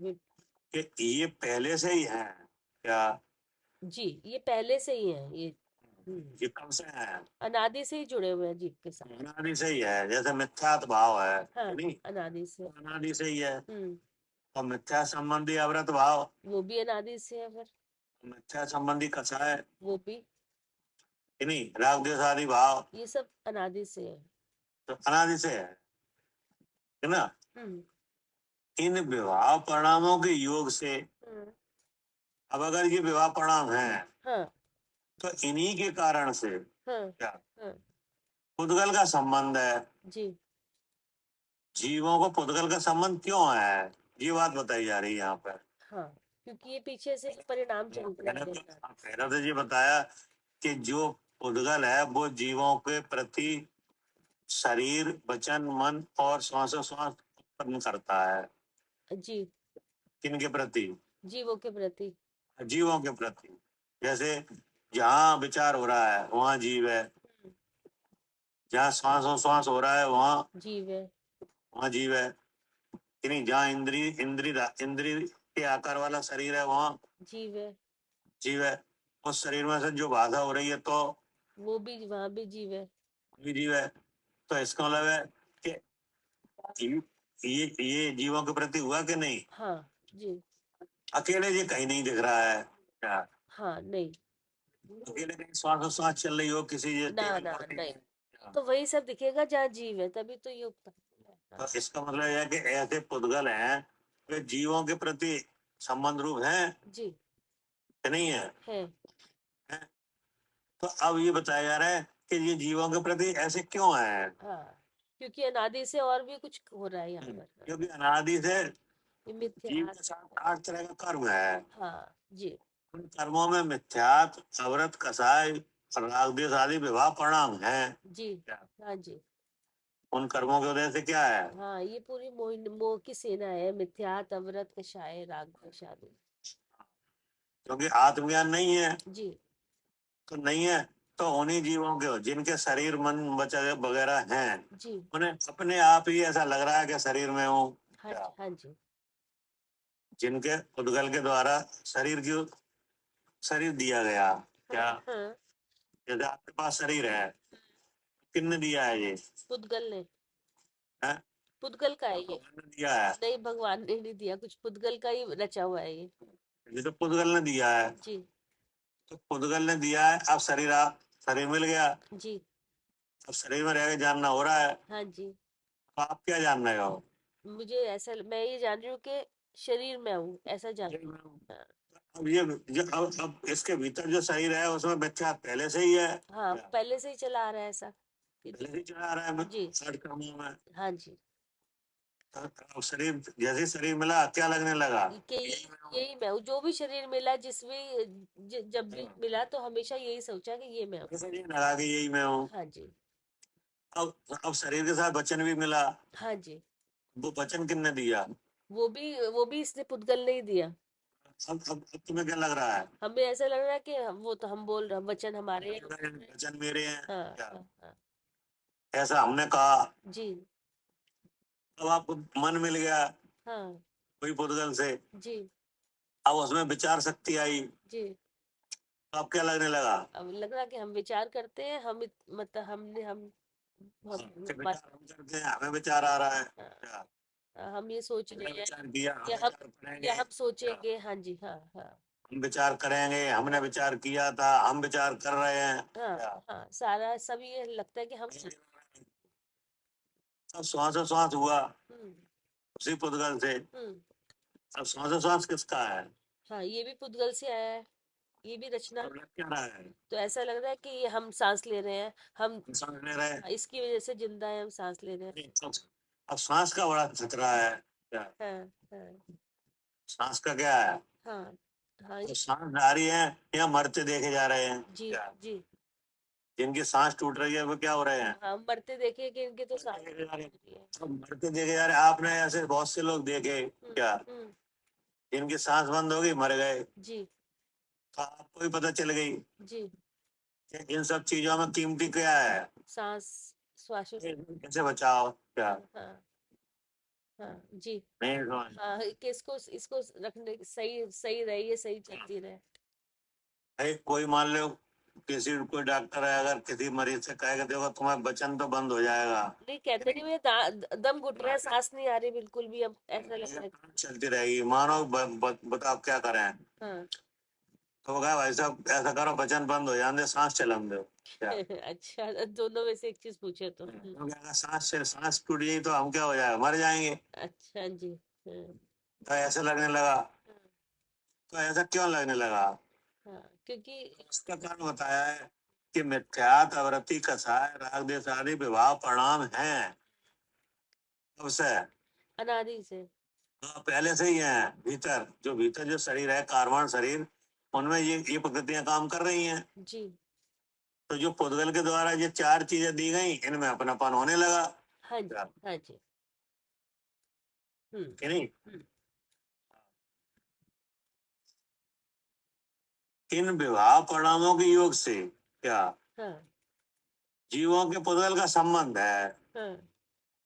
वि- कि ये पहले से ही है क्या? जी, ये पहले से ही है ये। ये कब से है? अनादि से ही जुड़े हुए हैं जीव के साथ। अनादि से ही है। जैसे मिथ्यात्व भाव है हाँ, नहीं, अनादि से। अनादि से ही है। हम्म और मिथ्या संबंधी अवृत भाव, वो भी अनादि से है फिर। मिथ्या संबंधी कषाय वो भी, नहीं, राग द्वेष आदि भाव, ये सब अनादि से है। तो अनादि से है ना? हम्म इन विवाह परिणामों के योग से, हम्म, अब अगर ये विवाह परिणाम है हाँ तो इन्हीं के कारण से हाँ क्या हाँ पुद्गल का संबंध है। जी। जीवों को पुद्गल का संबंध क्यों है, ये बात बताई जा रही है यहाँ पर। हाँ, क्योंकि ये पीछे से जो परिणाम चलते आ रहे हैं। पहले तो ये बताया कि जो पुद्गल है वो जीवों के प्रति शरीर, वचन, मन और श्वासोश्वास उत्पन्न करता है। जी, किन के प्रति? जीवों के प्रति। जीवों के प्रति। जैसे जहाँ विचार हो रहा है वहाँ जीव है, जहाँ श्वासोश्वास हो रहा है जीव है। वहाँ जीव है। कि नहीं, जहाँ इंद्री इंद्री इंद्री के आकार वाला शरीर है वहाँ जीव है। जीव है। उस शरीर में से जो बाधा हो रही है तो वो भी, वहां भी जीव है। भी जीव है। तो इसका मतलब है कि ये जीवों के प्रति हुआ कि नहीं? हाँ जी। अकेले ये कहीं नहीं दिख रहा है क्या? हाँ, नहीं अकेले कहीं श्वासोश्वास चल रही हो किसी ये ना टेबल ना पर नहीं, क्या? तो वही सब दिखेगा जहाँ जीव है, तभी तो ये उत्पन्न है। हाँ, तो इसका मतलब यह है कि ऐसे पुद्गल हैं वे जीवों के प्रति संबंध रूप हैं जी कि नहीं है? है। हैं? तो अब ये बताया जा रहा है कि ये जीवों के प्रति ऐसे क्यों है? हाँ, क्योंकि अनादि से और भी कुछ हो रहा है यहाँ पर। हाँ, क्योंकि अनादि से ये जीव मिथ्यास। के साथ 8 तरह का कर्म है। हाँ जी। उन कर्मों में मिथ्यात, अवृत, कसाय, राग द्वेष आदि विवाह परिणाम है। जी हाँ जी। उन कर्मों की वजह से क्या है? हाँ, ये पूरी मोह की सेना है, मिथ्यात, अवरत, कषाय, राग, द्वेष आदि। क्योंकि आत्मज्ञान नहीं है जी तो नहीं है, तो उन्हीं जीवों के जिनके शरीर, मन, वचन वगैरह हैं, जी उन्हें अपने आप ही ऐसा लग रहा है कि शरीर में हूँ। हाँ जी हाँ जी। जिनके उद्गल के द्वारा शरीर दिया गया क्या? हाँ, जैसे आपके पास शरीर है, किसने दिया है ये? पुद्गल ने। है? पुद्गल का है ये। भगवान ने दिया है। नहीं, भगवान ने नहीं दिया कुछ, पुद्गल का ही रचा हुआ है ये। ये तो पुद्गल ने दिया है। जी तो पुद्गल ने दिया है, अब शरीर मिल गया। जी अब शरीर में रह के जानना हो रहा है, हाँ जी। तो आप क्या जान रहे हो? मुझे ऐसा, मैं ये जान रही हूँ कि शरीर में हूँ, ऐसा जान रही हूँ। हाँ अब ये अब इसके भीतर जो शरीर है उसमें बच्चा पहले से ही है। हाँ, पहले से ही चला आ रहा है ऐसा। पहले से ही चला आ रहा है जी 60 कर्मों में। हाँ जी। अब शरीर, जैसे शरीर मिला क्या लगने लगा? कि यही मैं हूँ, जो भी शरीर मिला, जब भी मिला तो हमेशा यही सोचा कि ये मैं हूँ। ऐसा नहीं लगा कि यही मैं हूँ। हाँ जी अब शरीर के साथ वचन भी मिला। हाँ जी। वो वचन किसने दिया? वो भी इसने पुद्गल नहीं दिया। अब तुम्हें क्या लग रहा है? हमें ऐसा लग रहा है कि वो तो हम बोल रहे हैं, वचन हमारे हैं। वचन मेरे हैं हाँ क्या? हाँ हाँ ऐसा हमने कहा। जी अब आपको मन मिल गया हाँ कोई पुद्गल से, जी अब उसमें विचार शक्ति आई, जी। तो अब क्या लगने लगा? अब लग रहा कि हम विचार करते हैं, मतलब हमने हम कि हम, विचार हम करते हैं, हमें विचार आ रहा है हाँ, क्या? हम ये सोच हमने रहे हैं, विचार किया, हम या हम विचार करेंगे या हम क्या? सोचेंगे। हाँ जी हाँ हाँ हम विचार करेंगे, हमने विचार किया था, हम विचार कर रहे हैं हाँ क्या? हाँ, सारा सब ये लगता है कि हम। अब श्वासोश्वास हुआ हम्म उसी पुद्गल से। हम्म अब श्वासोश्वास किसका है? हाँ, ये भी पुद्गल से आया है, ये भी रचना। अब लग क्या रहा है? तो ऐसा लग रहा है कि ये हम सांस ले रहे हैं, हम हम समझ ले रहे हैं। इसकी वजह से जिंदा है, हम सांस ले रहे हैं। अब सांस का बड़ा खतरा है क्या? हाँ हाँ सांस का क्या है? हाँ हाँ तो सांस जा रही है या मरते देखे जा रहे हैं जी क्या? जी जिनकी सांस टूट रही है वो क्या हो रहे हैं? हाँ, मरते देखे कि इनके तो सांस देखे जा रहे हैं। नहीं है। अब मरते देखे जा रहे हैं। आपने ऐसे बहुत से लोग देखे क्या, हम्म जिनकी सांस बंद हो गई, मर गए। जी तो आपको भी पता चल गई जी। कि इन सब चीजों में कीमती क्या है, सांस, श्वास। कैसे बचाओ क्या? हाँ हाँ जी। नहीं समझ। हाँ, कि इसको रखने सही सही रहे, ये सही चलती रहे। भाई कोई मान लो किसी कोई डॉक्टर है, अगर किसी मरीज से कहेगा देखो तुम्हारा बचन तो बंद हो जाएगा, नहीं कहते नहीं, मेरे दम घुट रहा है, सांस नहीं आ रही बिल्कुल भी, अब ऐसा लग रहा है। चलती रहेगी, मानो बताओ क्या करें। हाँ। तो वो कहा भाई साहब ऐसा करो बचन बंद हो जाने दो, सांस चलन दो। क्या अच्छा, दोनों में से एक चीज पूछे तो। तो क्या कहा, सांस टूट गई तो हम क्या हो जाएगा, मर जाएंगे। अच्छा जी। हाँ। तो ऐसे लगने लगा। हाँ। तो ऐसा क्यों लगने लगा? हाँ, क्योंकि उसका कारण बताया है कि मिथ्यात अवृत्ति कसाय राग देश आदि विवाह परिणाम है। कब से? अनादि से। हाँ, पहले से ही है। भीतर जो शरीर है, कार्बन शरीर, उनमें ये प्रकृतियां काम कर रही हैं। जी। तो जो पुद्गल के द्वारा ये चार चीजें दी गई, इनमें अपनापन होने लगा। हाँ जी। हाँ जी। कि नहीं? इन विवाह परिणामों के योग से क्या हाँ। जीवों के पुद्गल का संबंध है। हाँ।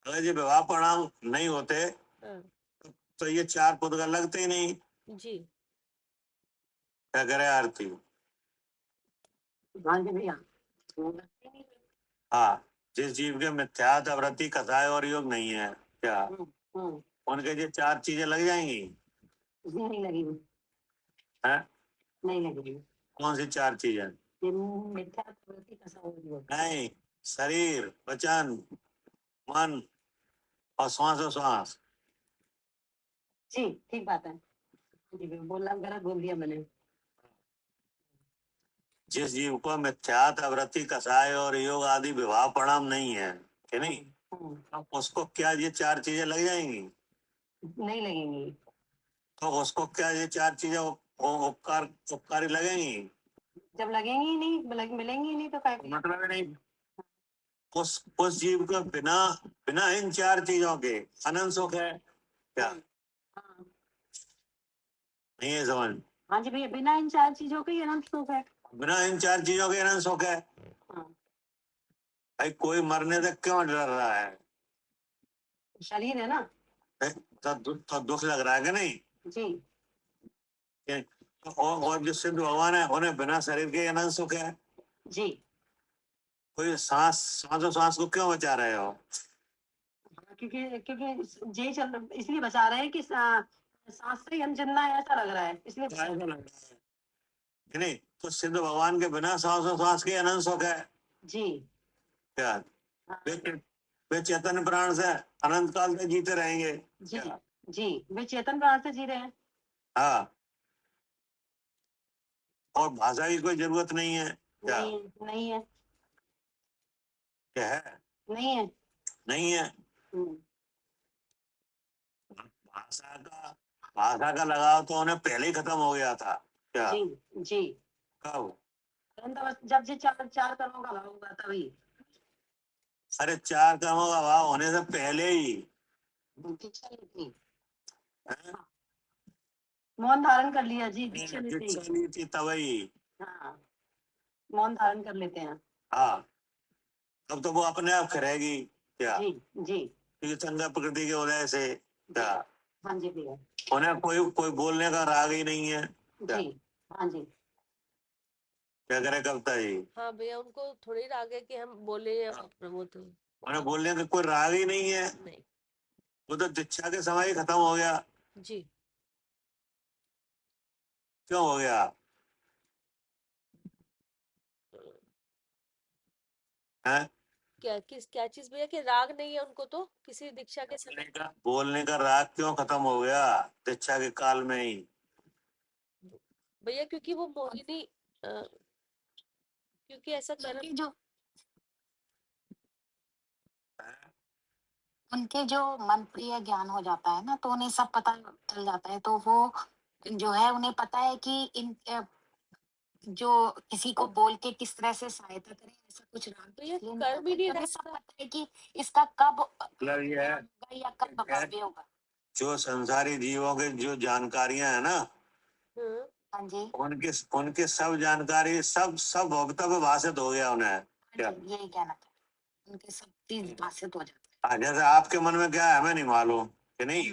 अगर ये विवाह परिणाम नहीं होते हाँ तो ये चार पुद्गल लगते ही नहीं। जी। क्या करे आरती? हाँ जी भैया। हाँ, जिस जीव के मिथ्यात अवृत्ति कथाएं और योग नहीं है, क्या उनके ये चार चीजें लग जाएंगी? नहीं लगेगी। है? नहीं लगेगी। कौन सी चार चीजें? ये मिथ्या प्रवृत्ति का संयोग। नहीं, शरीर, वचन, मन और श्वास। जी ठीक बात है जी, बोलना गलत बोल दिया मैंने। जिस जीव को मिथ्यात अवृत्ति कसाय और योग आदि विवाह परिणाम नहीं है, कि नहीं, अब उसको क्या ये चार चीजें लग जाएंगी? नहीं लगेंगी। तो उसको क्या ये चार चीजें उपकारी लगेंगी? जब लगेंगी ही नहीं, मिलेंगी ही नहीं तो काय मतलब ही नहीं। उस जीव को बिना बिना इन चार चीजों के अनंत सुख है क्या? हाँ। नहीं है समझ? हाँ जी भैया, बिना इन चार चीजों के ही अनंत सुख है। बिना इन चार चीजों के अनंत सुख है। हाँ। भाई कोई मरने से क्यों डर रहा है? शरीर है ना। तो दुख लग रहा है कि नहीं? जी। और जो सिद्ध भगवान है उन्हें बिना शरीर के अनंत सुख है। जी। कोई सांस को क्यों बचा रहे हो? क्योंकि क्योंकि जे चल इसलिए बचा रहे हैं कि सांस से ही हम जिंदा है ऐसा लग रहा है, इसलिए बचा ऐसा रहे लग हैं। रहा है कि नहीं? तो सिद्ध भगवान के बिना सांस के अनंत सुख है जी। क्या? हाँ। वे चैतन्य प्राण से अनंत काल तक जीते रहेंगे जी। क्या? जी वे चेतन प्राण से जी रहे हैं। हाँ, और भाषा की कोई जरूरत नहीं है क्या? नहीं नहीं है। क्या है? नहीं है। नहीं है। भाषा का लगाव तो उन्हें पहले ही खत्म हो गया था क्या? जी। जी। कब? जब जे चार चार कर्मों का भाव होगा तभी। अरे चार कर्मों का भाव होने से पहले ही दीक्षा ली थी। है? मौन धारण कर लिया जी, दीक्षा लेते ही। दीक्षा ली थी तभी। हाँ, मौन धारण कर लेते हैं। हाँ, तब तो वो अपने आप करेगी क्या? जी। जी। क्योंकि संज्ञा प्रकृति की वजह से क्या हाँ जी भैया। उन्हें कोई कोई बोलने का राग ही नहीं है क्या? जी। हाँ जी। क्या करे कविता जी? हाँ भैया, उनको थोड़ी राग है कि हम बोले या प्रमोद हो। उन्हें बोलने का कोई राग ही नहीं है। नहीं। वो तो दीक्षा के समय ही खत्म हो गया। जी। क्यों हो गया? है? क्या चीज भैया, कि राग नहीं है उनको तो किसी दीक्षा के समय। बोलने का राग क्यों खत्म हो गया दीक्षा के काल में ही? भैया क्योंकि वो मोहिनी क्योंकि ऐसा कर्म जो उनके जो मन प्रिय ज्ञान हो जाता है ना, तो उन्हें सब पता चल जाता है, तो वो जो है उन्हें पता है कि इन जो किसी को बोल के किस तरह से सहायता करें, ऐसा कुछ राग भैया इसलिए नहीं कर्म ही आता, नहीं क्योंकि सब रहता। पता है कि इसका कब मतलब ये है ज्ञान होगा या कब भव्य होगा। जो संसारी जीवों के जो जानकारियां है ना, हम्म। हाँ जी। उनके उनके सब जानकारी सब सब भवितव्य भाषित हो गया उन्हें क्या? हाँ जी, यही कहना था, उनके सब चीज भाषित हो जाता जैसे आपके मन में क्या है हमें नहीं मालूम, कि नहीं?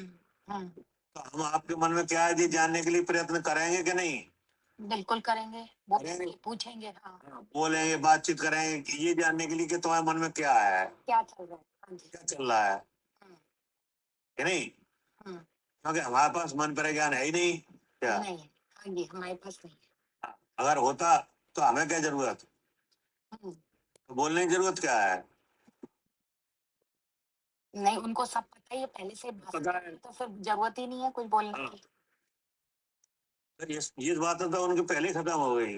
हम्म, तो हम आपके मन में क्या है ये जानने के लिए प्रयत्न करेंगे कि नहीं? बिल्कुल करेंगे, करेंगे। बोलेंगे, पूछेंगे, हाँ, बोलेंगे, बातचीत करेंगे कि ये जानने के लिए कि तुम्हारे मन में क्या है, क्या चल रहा है, हाँ जी, क्या चल रहा है, हम्म, कि नहीं? हम्म, क्योंकि हमारे पास मन पर ज्ञान है ही नहीं क्या? नहीं है, हाँ जी, हमारे पास नहीं है, अगर होता तो हमें क्या जरूरत, हम्म, तो बोलने की जरूरत क्या है? नहीं, उनको सब पता ही है पहले से, भाषा पता है। तो फिर जरूरत ही नहीं है कुछ बोलने हाँ। की। तो ये बातें तो उनके पहले ही खत्म हो गई।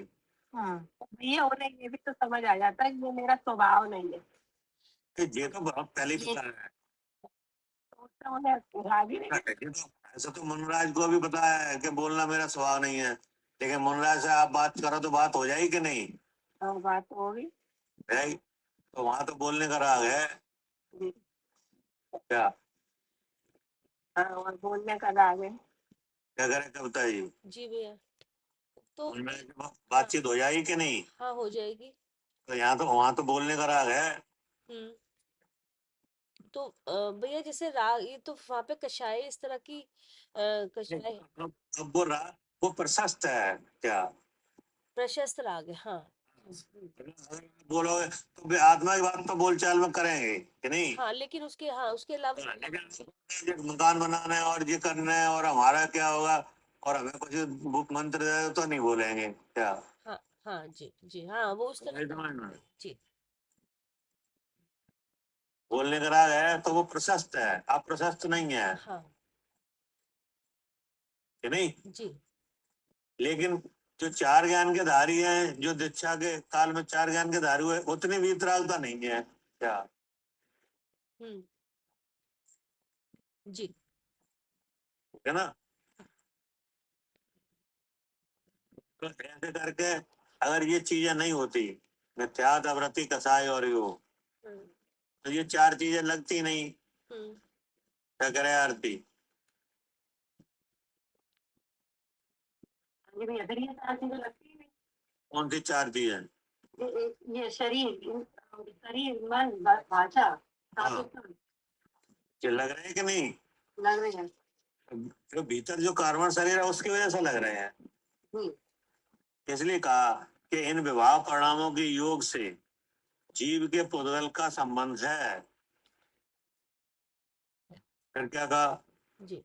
ये उन्हें ये भी तो समझ आ जाता है कि ये मेरा स्वभाव नहीं है, कि ये तो बहुत पहले ही ये पता है। तो उससे उन्हें सुधार भी नहीं है। ये तो ऐसा तो मनराज को भी पता है कि बोलना मेरा स्वभाव नहीं है, लेकिन मनराज से आप बात करो तो बात हो जाएगी कि नहीं? हाँ, बात होगी। है? तो वहां तो बोलने का राग है जी, क्या? हाँ, और बोलने का राग है। क्या करें कविता जी? जी भैया। तो उनमें बातचीत हो जाएगी कि नहीं? हाँ, हो जाएगी। तो यहाँ तो वहां तो बोलने का राग है। हम्म। तो भैया जैसे राग, ये तो वहां पे कषाय इस तरह की कषाय अब वो प्रशस्त है क्या? प्रशस्त राग है, हाँ। बोलोगे तो भी आत्मा की बात तो बोलचाल में करेंगे कि नहीं? हाँ, लेकिन उसके, हाँ, उसके अलावा लेकिन मकान बनाना है और ये करना है और हमारा क्या होगा और हमें कुछ मंत्र दे तो नहीं बोलेंगे क्या? हाँ, हाँ जी, जी, हाँ, वो उस तरह का, जी, बोलने का राग है तो वो प्रशस्त है, अप्रशस्त नहीं है हाँ कि नहीं? जी, लेकिन जो चार ज्ञान के धारी हैं, जो दीक्षा के काल में चार ज्ञान के धारी हुए, उतनी वीतरागता नहीं है क्या? हम्म, जी, है ना? तो ऐसे करके अगर ये चीजें नहीं होती, मिथ्यात, अवृत्ति, कसाय और योग, हम्म, तो ये चार चीजें लगती नहीं। हम्म, क्या करे आरती? ये भी अगर ये सारी चीजें लगती ही नहीं। कौन सी चार चीजें? ये शरीर, मन, भाषा, हाँ, साधुत्व ये लग रहे हैं कि नहीं? लग रही है। जो भीतर जो कार्बन शरीर है उसकी वजह से लग रहे हैं। जी, इसलिए कहा कि इन विवाह परिणामों के योग से जीव के पुद्गल का संबंध है। फिर क्या कहा? जी,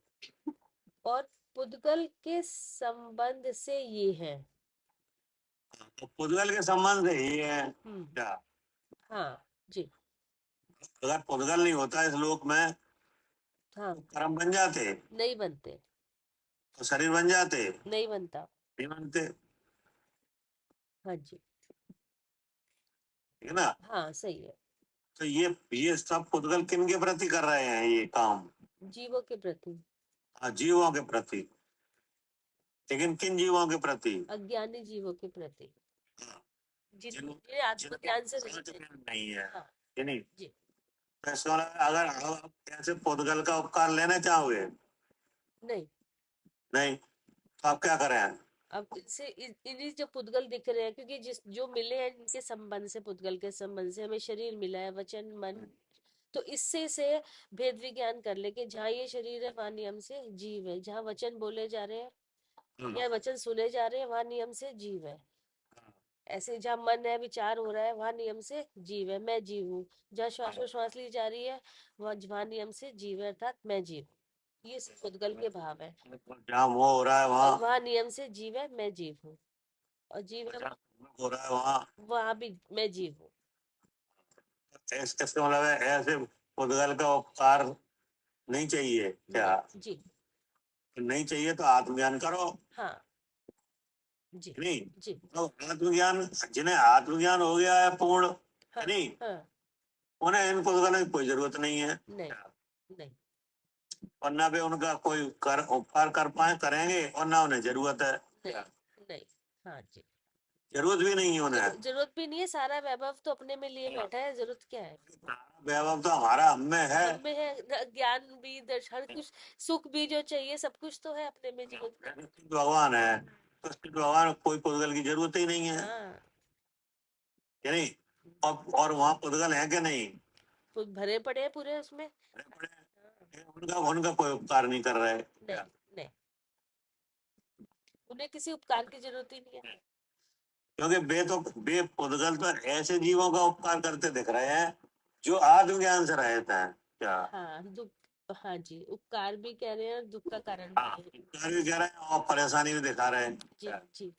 और पुद्गल के संबंध से ये है। तो पुद्गल के संबंध से ही है क्या? हाँ जी, अगर पुद्गल नहीं होता इस लोक में हाँ, तो कर्म बन जाते, नहीं बनते, तो शरीर बन जाते, नहीं बनता, नहीं बनते, हाँ जी, ठीक है ना? हाँ, सही है। तो ये सब पुद्गल किन के प्रति कर रहे हैं ये काम? जीवों के प्रति, जीवों के प्रति। लेकिन किन जीवों के प्रति? अज्ञानी जीवों के प्रति, हाँ, जिन्हें आत्मज्ञान से नहीं है। नहीं है, हाँ ये नहीं। जी, तो इसका मतलब अगर आप ऐसे पुद्गल का उपकार लेना चाहोगे, नहीं, नहीं, तो आप क्या करें? अब इससे इन्हीं जो पुद्गल दिख रहे हैं, क्योंकि जिस जो मिले हैं इनके संबंध से, पुद्गल के संबंध से हमें शरीर मिला है, वचन, मन, तो इससे से भेद विज्ञान कर ले कि जहाँ ये शरीर है वहां नियम से जीव है, जहाँ वचन बोले जा रहे हैं या वचन सुने जा रहे हैं वहां नियम से जीव है, ऐसे जहाँ मन है, विचार हो रहा है, वहां नियम से जीव है, मैं जीव हूँ, जहाँ श्वासोश्वास ली जा रही है वहां नियम से जीव है, अर्थात मैं जीव हूँ। ये सब पुद्गल के भाव है। जहाँ मोह हो रहा है और वहाँ, वहां नियम से जीव है, मैं जीव हूँ, और जीव है जहाँ हो रहा है वहाँ, वहां भी मैं जीव हूँ। इसका मतलब है ऐसे पुद्गल का उपकार नहीं चाहिए क्या? जी, नहीं चाहिए तो आत्मज्ञान करो, हाँ जी, नहीं? जी, तो आत्मज्ञान, जिन्हें आत्मज्ञान हो गया है पूर्ण, हाँ, नहीं, हाँ, उन्हें इन पुद्गलों की कोई जरूरत नहीं है। नहीं, नहीं, वरना वे उनका कोई उपकार कर पाए करेंगे और ना उन्हें जरूरत है नहीं, क्या? नहीं, हाँ जी, जरूरत भी नहीं है उन्हें। जरूरत भी नहीं है, सारा वैभव तो अपने में लिए बैठा है, जरूरत क्या है? वैभव तो हमारा हम में है। हम में है, ज्ञान भी, हर कुछ, सुख भी जो चाहिए सब कुछ तो है अपने में, जरूरत क्या है? भगवान है तो भगवान को कोई पुद्गल की जरूरत ही नहीं है, हाँ, कि नहीं? और वहाँ पुद्गल है कि नहीं? तो भरे पड़े हैं पूरे उसमें। भरे पड़े हैं। हाँ, लेकिन उनका कोई उपकार नहीं कर रहे। नहीं नहीं, उन्हें किसी उपकार की जरूरत ही नहीं है। क्योंकि वे पुद्गल तो ऐसे जीवों का उपकार करते दिख रहे हैं जो आत्मज्ञान से रहते हैं। क्या? हाँ दुख, हाँ जी, उपकार भी कह रहे हैं और दुख का कारण हाँ, भी है। उपकार भी कह रहे हैं और परेशानी भी दिखा रहे हैं। जी क्या? जी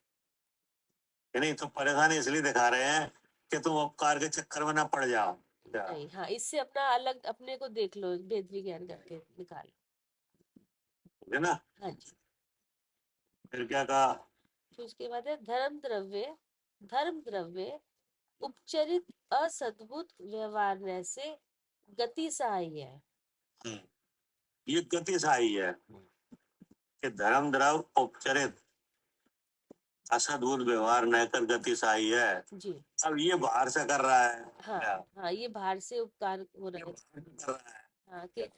कि नहीं, तो परेशानी इसलिए दिखा रहे हैं कि तुम उपकार के चक्कर में ना पड़ जाओ। क्या? नहीं, हाँ, इससे अपना अलग अपने को देख लो, भेद विज्ञान करके निकाल लो। है ना? हाँ जी। फिर क्या कहा? फिर उसके बाद है धर्म द्रव्य उपचरित असद्भुत व्यवहार से गति सहाय है। हम्म, ये गति सहाई है कि धर्म द्रव उपचरित असद्भुत व्यवहार न कर गति सहाई है। जी अब ये बाहर से कर रहा है। हाँ क्या? हाँ, ये बाहर से उपकार हो ये रहा है। बाहर से कर रहा है। हाँ, कि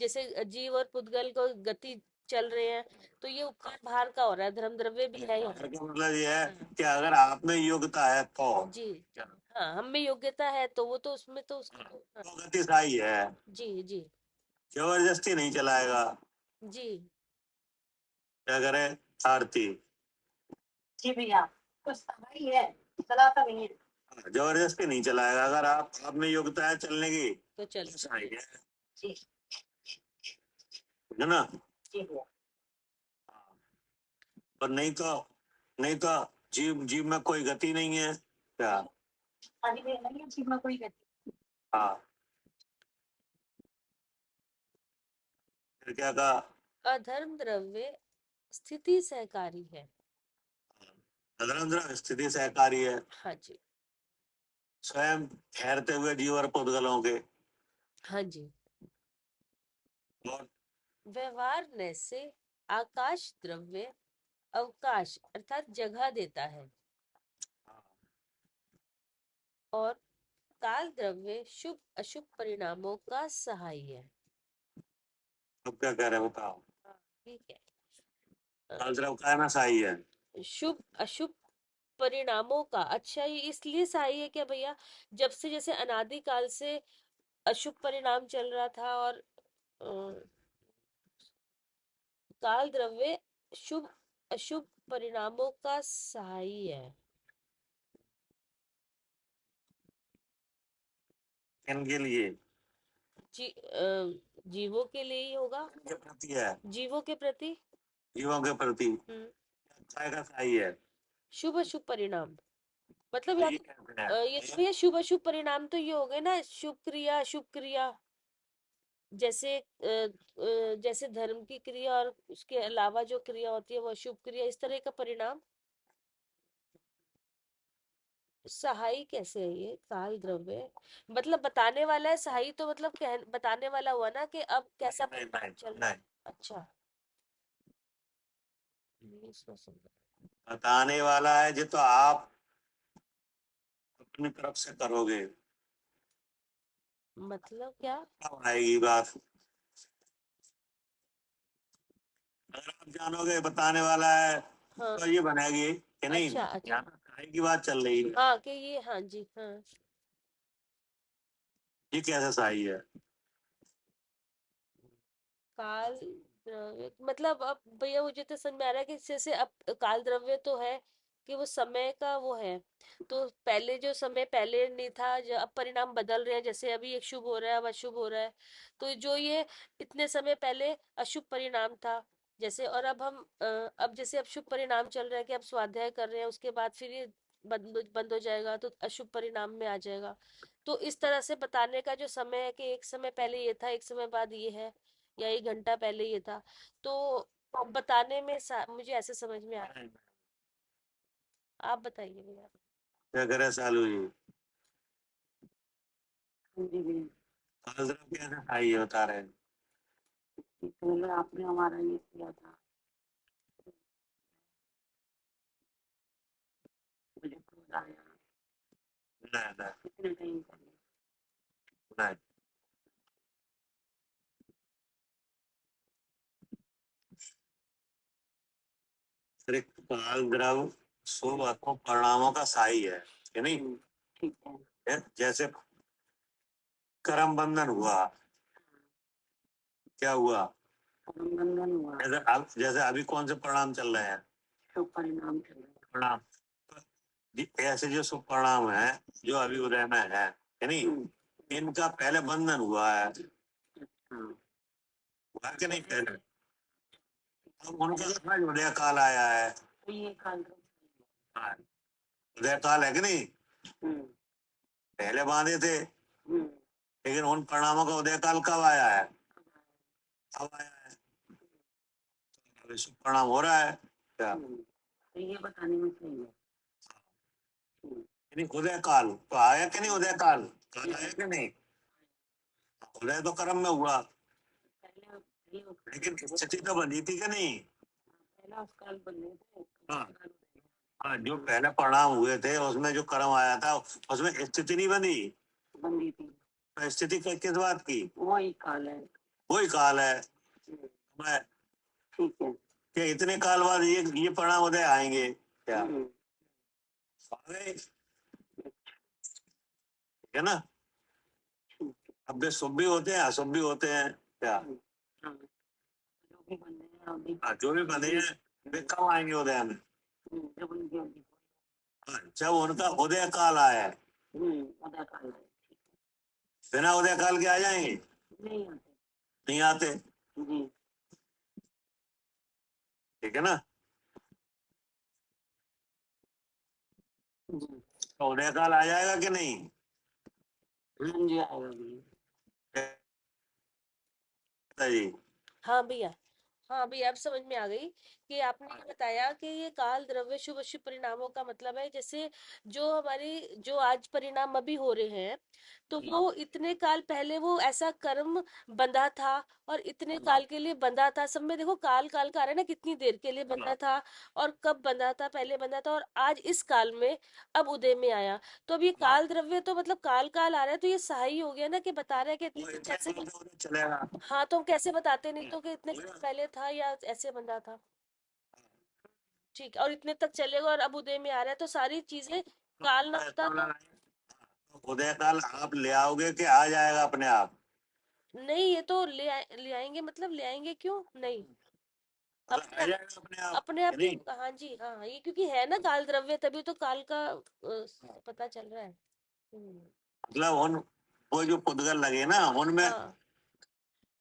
जैसे जीव और पुद्गल को गति चल रहे हैं, तो ये उपकार बाहर का हो रहा है, धर्म द्रव्य भी है यहाँ। बाहर का मतलब ये है हाँ। कि अगर आप में योग्यता है तो जी हाँ, हम में योग्यता है तो वो तो उसमें तो उसको हाँ, तो गति सहाई है। जी जी जबरदस्ती नहीं चलाएगा। जी क्या करे आरती? जी भैया, तो सही है, चलाता नहीं है। जबरदस्ती नहीं चलाएगा। अगर आप में योग्यता है चलने की तो चल तो सही है। जी है ना? जी भैया। पर नहीं तो जीव में कोई गति नहीं है। क्या? अभी भैया नहीं है जीव में कोई गति। हाँ, फिर क्या कहा? अधर्म द्रव्य स्थिति सहकारी है। धर्म द्रव्य स्थिति सहकारी है। हाँ जी स्वयं ठहरते हुए जीव और पुद्गलों के। हाँ जी। और व्यवहार से आकाश द्रव्य अवकाश अर्थात जगह देता है, और काल द्रव्य शुभ अशुभ परिणामों का सहाय है। अब क्या कह रहे हैं बताओ? हाँ, ठीक है। काल द्रव्य का है ना सही है। शुभ अशुभ परिणामों का, अच्छा, ये इसलिए सही है क्या भैया? जब से जैसे अनादिकाल से अशुभ परिणाम चल रहा था, और काल द्रव्य शुभ अशुभ परिणामों का सहाई है। इनके लिए जीवों के लिए ही होगा, के प्रति है। जीवों के प्रति। जीवों के प्रति अच्छा का सही है। शुभ अशुभ परिणाम मतलब तो या ये तो कहते हैं ये तो भैया शुभ अशुभ परिणाम तो ये हो गए ना, शुभ क्रिया अशुभ क्रिया, जैसे जैसे धर्म की क्रिया और उसके अलावा जो क्रिया होती है वो अशुभ क्रिया, इस तरह का परिणाम। सहाई कैसे है ये? काल द्रव्य मतलब बताने वाला है, सहाई तो मतलब बताने वाला हुआ ना कि अब कैसा नहीं परिणाम नहीं चल रहा है। नहीं, अच्छा, ये इसको समझा। बताने वाला है जो तो आप अपनी तरफ से करोगे मतलब क्या? तब आएगी बात। अगर आप जानोगे बताने वाला है हाँ, तो ये बनेगी कि नहीं। अच्छा अच्छा, यहाँ तो सहाई की बात चल रही है। हाँ कि ये, हाँ जी हाँ। ये कैसे सही है? काल द्रव्य मतलब, अब भैया मुझे तो समझ में आ रहा है कि जैसे अब काल द्रव्य तो है कि वो समय का वो है, तो पहले जो समय पहले नहीं था, जो अब परिणाम बदल रहे हैं, जैसे अभी एक शुभ हो रहा है अब अशुभ हो रहा है, तो जो ये इतने समय पहले अशुभ परिणाम था, जैसे, और अब हम अब जैसे अब शुभ परिणाम चल रहा है कि अब स्वाध्याय कर रहे हैं, उसके बाद फिर ये बंद हो जाएगा तो अशुभ परिणाम में आ जाएगा। तो इस तरह से बताने का जो समय है कि एक समय पहले ये था, एक समय बाद ये है, या 1 घंटा पहले ये था, तो बताने में मुझे ऐसे समझ में आ रहा है। आप बताइए भैया। क्या करे सालू जी? जी भैया, काल द्रव्य कैसे सही है बता रहे हैं। पहले आपने हमारा ये किया था, मुझे क्रोध आया नहीं नहीं कितने टाइम पहले। नहीं, सिर्फ काल द्रव्य शुभ अशुभ परिणामों का सही है कि नहीं। ठीक है। जैसे कर्म बंधन हुआ क्या हुआ? परम बंधन हुआ, जैसे अभी कौन से परिणाम चल रहे हैं? शुभ परिणाम चल रहा है। परिणाम। ऐसे जो शुभ परिणाम है जो अभी उदय में है, यानी इनका पहले बंधन हुआ है, हाँ, हुआ कि नहीं पहले? अब उनका उदय काल आया है। तो ये काल हाँ, उदय काल है कि नहीं? पहले बांधे थे, लेकिन उन परिणामों का उदय काल कब आया है? अब आया है। अभी शुभ परिणाम हो रहा है क्या? तो ये बताने में सही है। यानी उदय काल तो आया कि नहीं? उदय काल काल आया कि नहीं? उदय तो कर्म में हुआ, लेकिन स्थिति तो बनी थी कि नहीं? पहला उस काल बने थे। हाँ हाँ, जो पहले परिणाम हुए थे उसमें जो कर्म आया था उसमें स्थिति नहीं बनी, बंदी थी, तो स्थिति किस बात की? वही काल है। वही काल है। मैं ठीक है। कि इतने काल बाद ये परिणाम उदय आएंगे क्या? आ गए, ठीक है ना? अब वे शुभ भी होते हैं अशुभ भी होते हैं क्या? जो भी बने हैं अभी, हाँ, जो भी बने हैं वे कब आएंगे उदय में? जब उनकी अभी हाँ, जब उनका उदय काल आया है। उदय काल है। बिना उदय काल के आ जाएंगे? नहीं आते। नहीं आते, जी, ठीक है ना? जी, तो उदय काल आ जाएगा कि नहीं? हाँ जी, आएगा भी। जी हाँ भैया, हाँ भैया, अब समझ में आ गई कि आपने ये बताया कि ये काल द्रव्य शुभ अशुभ परिणामों का मतलब है, जैसे जो हमारी जो आज परिणाम अभी हो रहे हैं, तो वो इतने काल पहले वो ऐसा कर्म बंधा था और इतने काल के लिए बंधा था। सब में देखो काल काल का आ रहा है ना, कितनी देर के लिए बंधा था और कब बंधा था, पहले बंधा था और आज इस काल में अब उदय में आया। तो अब ये काल द्रव्य तो मतलब काल काल आ रहा है, तो ये सही हो गया ना कि बता रहा है कि इतने कैसे। चलेगा। हाँ, तो हम कैसे बताते, नहीं तो कि इतने साल पहले था या ऐसे बंधा था। ठीक है, और इतने तक चलेगा और अब उदय में आ रहा है, तो सारी चीजें काल ना होता तो उदय काल आप ले आओगे कि आ जाएगा अपने आप? नहीं, ये तो ले आएंगे, मतलब ले आएंगे क्यों नहीं, आ अपने जाएगा अपने आप, अपने आप ही। नहीं? हाँ जी, हाँ, ये क्योंकि है ना काल द्रव्य, तभी तो काल का पता चल रहा है। मतलब उन वो जो पुद्गल लगे ना उनमें हाँ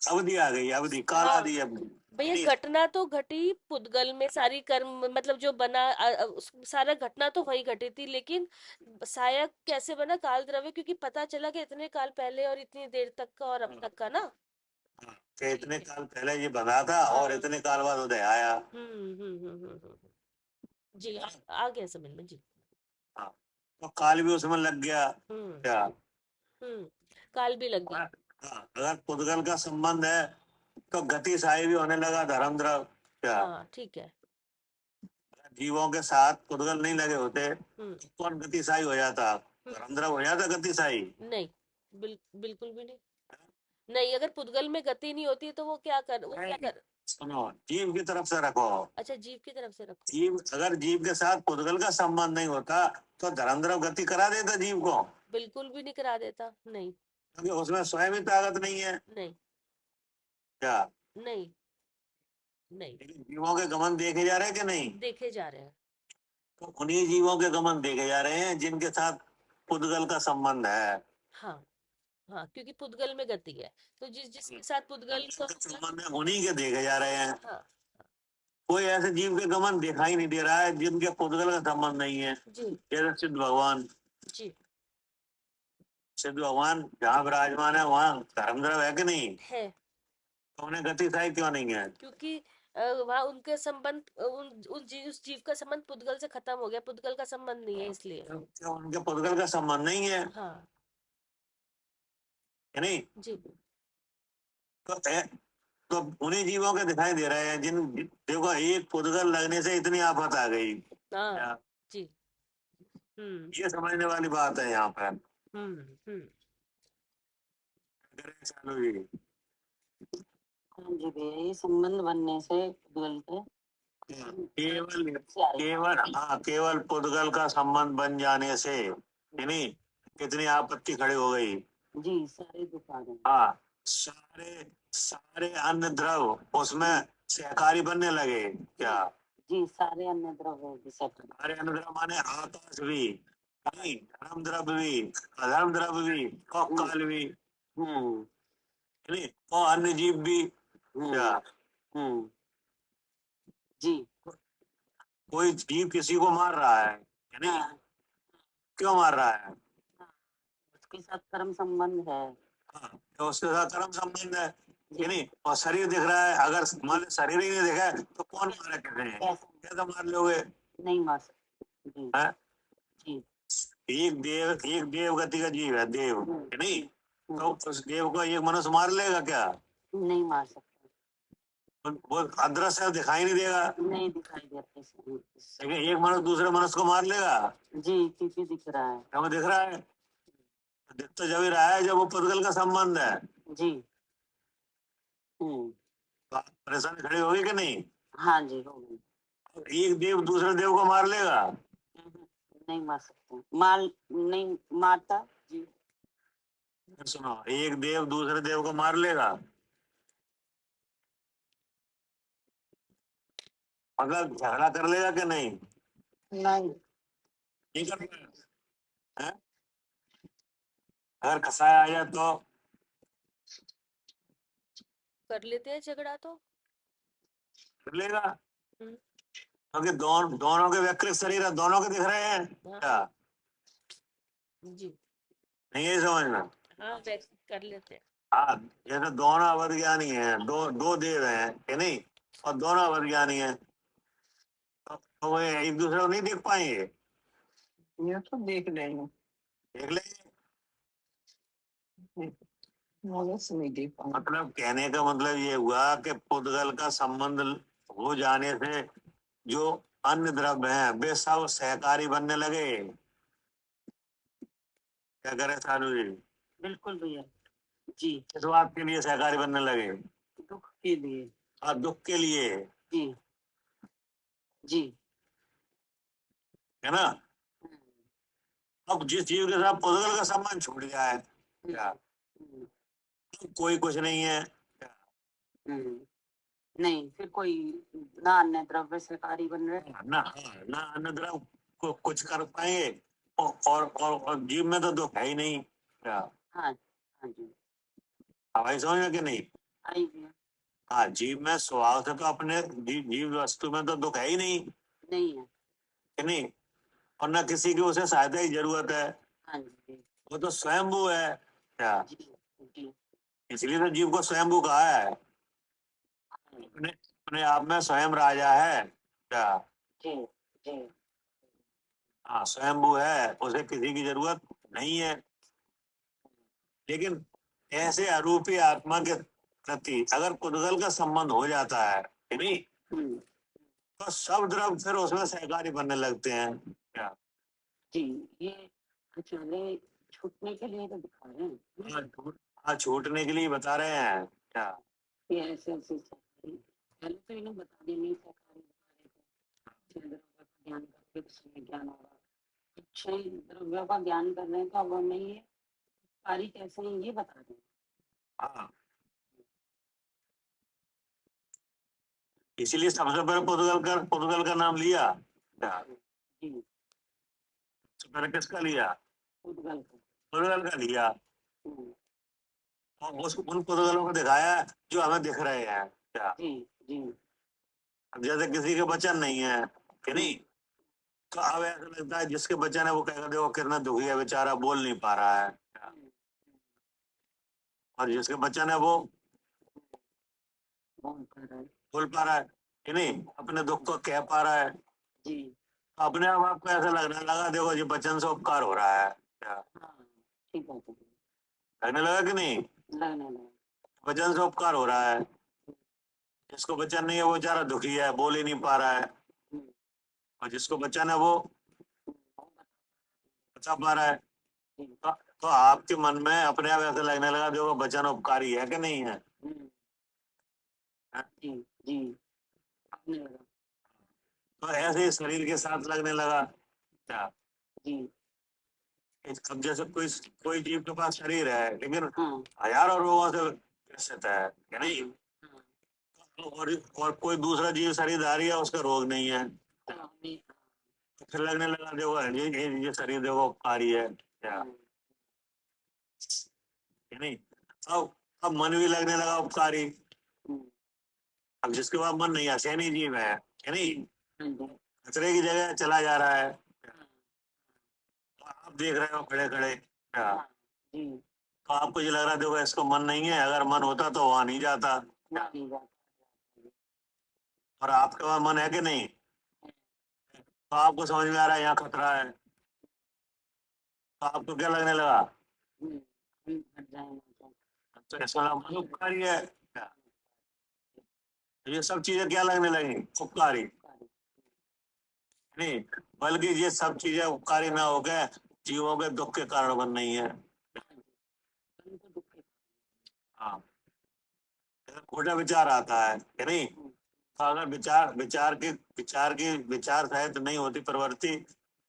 अवधि आ गई, अवधि काल हाँ आदि अब भैया, नहीं। घटना तो घटी पुद्गल में, सारी कर्म मतलब जो बना सारा घटना तो वही घटी थी, लेकिन सहायक कैसे बना काल द्रव्य, क्योंकि पता चला कि इतने काल पहले और इतनी देर तक का और अब तक का ना। कि इतने काल पहले ये बना था और हाँ। इतने काल बाद उदय आया। जी, आ गया समझ में जी। हाँ, तो काल भी उसमें लग गया क्या? हम्म काल भी लग गया। हाँ, अगर पुद्गल का संबंध है तो गति साई भी होने लगा धर्म द्रव क्या? हाँ ठीक है। जीवों के साथ पुद्गल नहीं लगे होते हम्म तो कौन गति साई हो जाता? धर्म द्रव हो जाता गति साई? नहीं, बिल्कुल भी नहीं। नहीं, अगर पुद्गल में गति नहीं होती तो वो क्या कर। सुनो, जीव की तरफ से रखो। अच्छा, जीव की तरफ से रखो। जीव अगर जीव के साथ पुद्गल का संबंध नहीं होता तो धर्मद्रव गति करा देता जीव को? बिल्कुल भी नहीं करा देता, नहीं। क्योंकि उसमें स्वयं ही ताकत नहीं है नहीं क्या? नहीं नहीं, लेकिन जीवों के गमन देखे जा रहे हैं कि नहीं? देखे जा रहे हैं। तो उन्हीं जीवों के गमन देखे जा रहे हैं जिनके साथ पुद्गल का संबंध है। हाँ हाँ, क्योंकि पुद्गल में गति है, तो जिसके साथ पुद्गल का संबंध है उन्हीं के देखे जा रहे हैं। हाँ कोई ऐसे जीव के गमन दिखाई नहीं दे रहा है जिनके पुद्गल का संबंध नहीं है। जी जैसे सिद्ध भगवान, जी सिद्ध भगवान जहाँ विराजमान है वहाँ धर्मद्रव है कि नहीं? है, तो उन्हें गति साई क्यों नहीं है? क्योंकि वहाँ उनके संबंध उस जीव का संबंध पुद्गल से खत्म हो गया, पुद्गल का संबंध नहीं है इसलिए। क्यों उनके पुद्गल का संबंध नहीं है हाँ कि नहीं? जी तो तो उन्हीं जीवों के दिखाई दे रहे हैं जिन देखो एक पुद्गल लगने से इतनी आफत आ गई। हाँ जी। ये समझने वाली बात है यहाँ पर। हम्म चालू जी हाँ जी भैया, ये संबंध बनने से पुद्गल के केवल पुद्गल का संबंध बन जाने से यानी कितनी आपत्ति खड़ी हो गई। जी सारे दुख आ गए। हाँ, सारे सारे अन्य द्रव उसमें सहकारी बनने लगे क्या? जी, सारे अन्य द्रव्य भी सहकारी। सारे अन्य द्रव माने आकाश भी, नहीं, धर्म द्रव्य भी, अधर्म द्रव्य भी, और काल भी, नहीं, और अन्य जीव भी क्या? जी। कोई जीव किसी को मार रहा है या नहीं? क्यों मार रहा है? उसके साथ कर्म संबंध है। हाँ, तो उसके साथ कर्म संबंध है जी। कि नहीं? और शरीर दिख रहा है, अगर मान लो शरीर ही नहीं दिखा है तो कौन मारा कहते हैं? कैसे? कैसे मार लोगे? नहीं मार सकते। जी। है? जी। एक देव गति का जीव है, देव, कि नहीं? तो उस देव को एक मनुष्य मार लेगा क्या? नहीं मार सकता। वो अदृश्य दिखाई नहीं देगा, नहीं दिखाई देते। लेकिन एक मनुष्य दूसरे मनुष्य को मार लेगा। जी, क्योंकि दिख रहा है। हमें दिख रहा है, दिख तो जब ही रहा है जब वो पुद्गल का संबंध है। जी। तो परेशानी खड़ी होगी कि नहीं? हाँ जी, हो गई। एक देव दूसरे देव को मार लेगा? नहीं मार सकते। मार नहीं मारता। जी। सुनो, एक देव दूसरे देव को मार लेगा, अगर झगड़ा कर लेगा कि नहीं? नहीं कर पाएगा, हैं? अगर कसाय आ जाए तो कर लेते हैं झगड़ा तो। कर लेगा, हम्म। क्योंकि दोनों के वैकृत शरीर है, दोनों के दिख रहे हैं क्या? जी। नहीं है समझना? हाँ, वैसे कर लेते हैं। हाँ, जैसे दोनों अवध ज्ञानी है, दो देव हैं कि नहीं, और दोनों अवध ज्ञानी है, तो वो एक दूसरे को नहीं देख पाएंगे? ये तो देख लेंगे, देख लेंगे। मदद से नहीं देख पाएंगे। मतलब कहने का मतलब ये हुआ कि पुद्गल का संबंध हो जाने से जो अन्य द्रव्य हैं वे सब सहकारी बनने लगे। क्या करे साधु जी? बिल्कुल भैया। जी। किस बात के लिए सहकारी बनने लगे? दुख के लिए। हाँ, दुख के लिए, जी। जी। है ना? अब जिस जीव के साथ पुद्गल का संबंध छूट गया है क्या, कोई कुछ नहीं है क्या? नहीं, फिर कोई ना अन्य द्रव्य सहकारी बन रहे। ना अन्य द्रव्य को कुछ कर पाएंगे, और जीव में तो दुख है ही नहीं क्या? हाँ। हाँ जी। हवाई समझ में कि नहीं? आई भैया। हाँ, जीव में स्वभाव से तो अपने जीव वस्तु में तो दुख है ही नहीं, नहीं है। कि नहीं? और न किसी की उसे सहायता की जरूरत है, हाँ जी। वो तो स्वयंभू है क्या? जी। जी। इसलिए तो जीव को स्वयंभू कहा है, अपने अपने आप में स्वयं राजा है क्या? जी। जी। हाँ, स्वयंभू है, उसे किसी की जरूरत नहीं है। लेकिन ऐसे अरूपी आत्मा के प्रति अगर पुद्गल का संबंध हो जाता है कि नहीं, तो सब द्रव फिर उसमें सहकारी बनने लगते हैं क्या? जी। ये अचानक छूटने के लिए तो दिखा रहे हैं। हाँ, छूटने के लिए बता रहे हैं क्या? ये ऐसे ऐसे सहकारी पहले तो इन्हें बता देंगे सहकारी बता रहे थे। छह द्रव्यों का ज्ञान करके उसमें ज्ञान होगा। छह द्रव्यों का ज्ञान कर रहे हैं तो अब हमें ये कार्य कैसे हैं ये बता दें। हाँ, इसीलिए सबसे पहले पुद्गल का नाम लिया क्या? जी। सबसे पहले किसका लिया? उद्गल का। पुद्गल का लिया, और उन पुद्गलों को दिखाया जो हमें दिख रहे हैं क्या? जी। जी। अब जैसे किसी के वचन नहीं है कि नहीं, तो अब ऐसा लगता है जिसके वचन है वो कहेगा देखो कितना दुखी है बेचारा, बोल नहीं पा रहा है क्या? और जिसके वचन है वो बोल पा रहा है। बोल पा रहा है कि नहीं, अपने दुख को कह पा रहा है, जी। तो अपने आप आपको ऐसा लगने लगा देखो जी वचन से उपकार हो रहा है क्या? हाँ, ठीक बात है। लगने लगा कि नहीं? लगने लगा। वचन से उपकार हो रहा है, जिसको वचन नहीं है वो बेचारा दुखी है, बोल ही नहीं पा रहा है, और जिसको वचन है वो बचा पा रहा है। तो आपके मन में अपने आप ऐसा लगने लगा देखो वचन उपकारी है कि नहीं है? जी। जी। लगने लगा। तो ऐसे ही शरीर के साथ लगने लगा क्या? जी। अब जैसे कोई कोई जीव के पास शरीर है लेकिन हाँ। हजारों रोगों से स्थित है कि नहीं। हाँ, और कोई दूसरा जीव शरीरधारी है, उसका रोग नहीं है, नहीं, तो फिर लगने लगा देखो ये शरीर देखो उपकारी है क्या, हाँ, कि नहीं। अब मन भी लगने लगा उपकारी। हम्म, अब जिसके पास मन नहीं है, सैनी जीव है कि नहीं, हाँ जी, कचरे की जगह चला जा रहा है। हाँ, आप देख रहे हो खड़े खड़े क्या, हाँ, जी, तो आपको ये लग रहा है देखो इसको मन नहीं है, अगर मन होता तो वहां नहीं जाता। नहीं जाता, और आपके पास मन है कि नहीं, तो आपको समझ में आ रहा है यहाँ खतरा है, तो आपको क्या लगने लगा, हट जाएगा, तो इसका मन उपकारी है क्या? ये सब चीजें क्या लगने लगी, उपकारी नहीं, बल्कि ये सब चीजें उपकारी ना हो गए जीवों के दुख के कारण बन नहीं है। उनको दुख है। हाँ, खोटा विचार आता है कि नहीं, तो अगर विचार सहित नहीं होती प्रवृत्ति,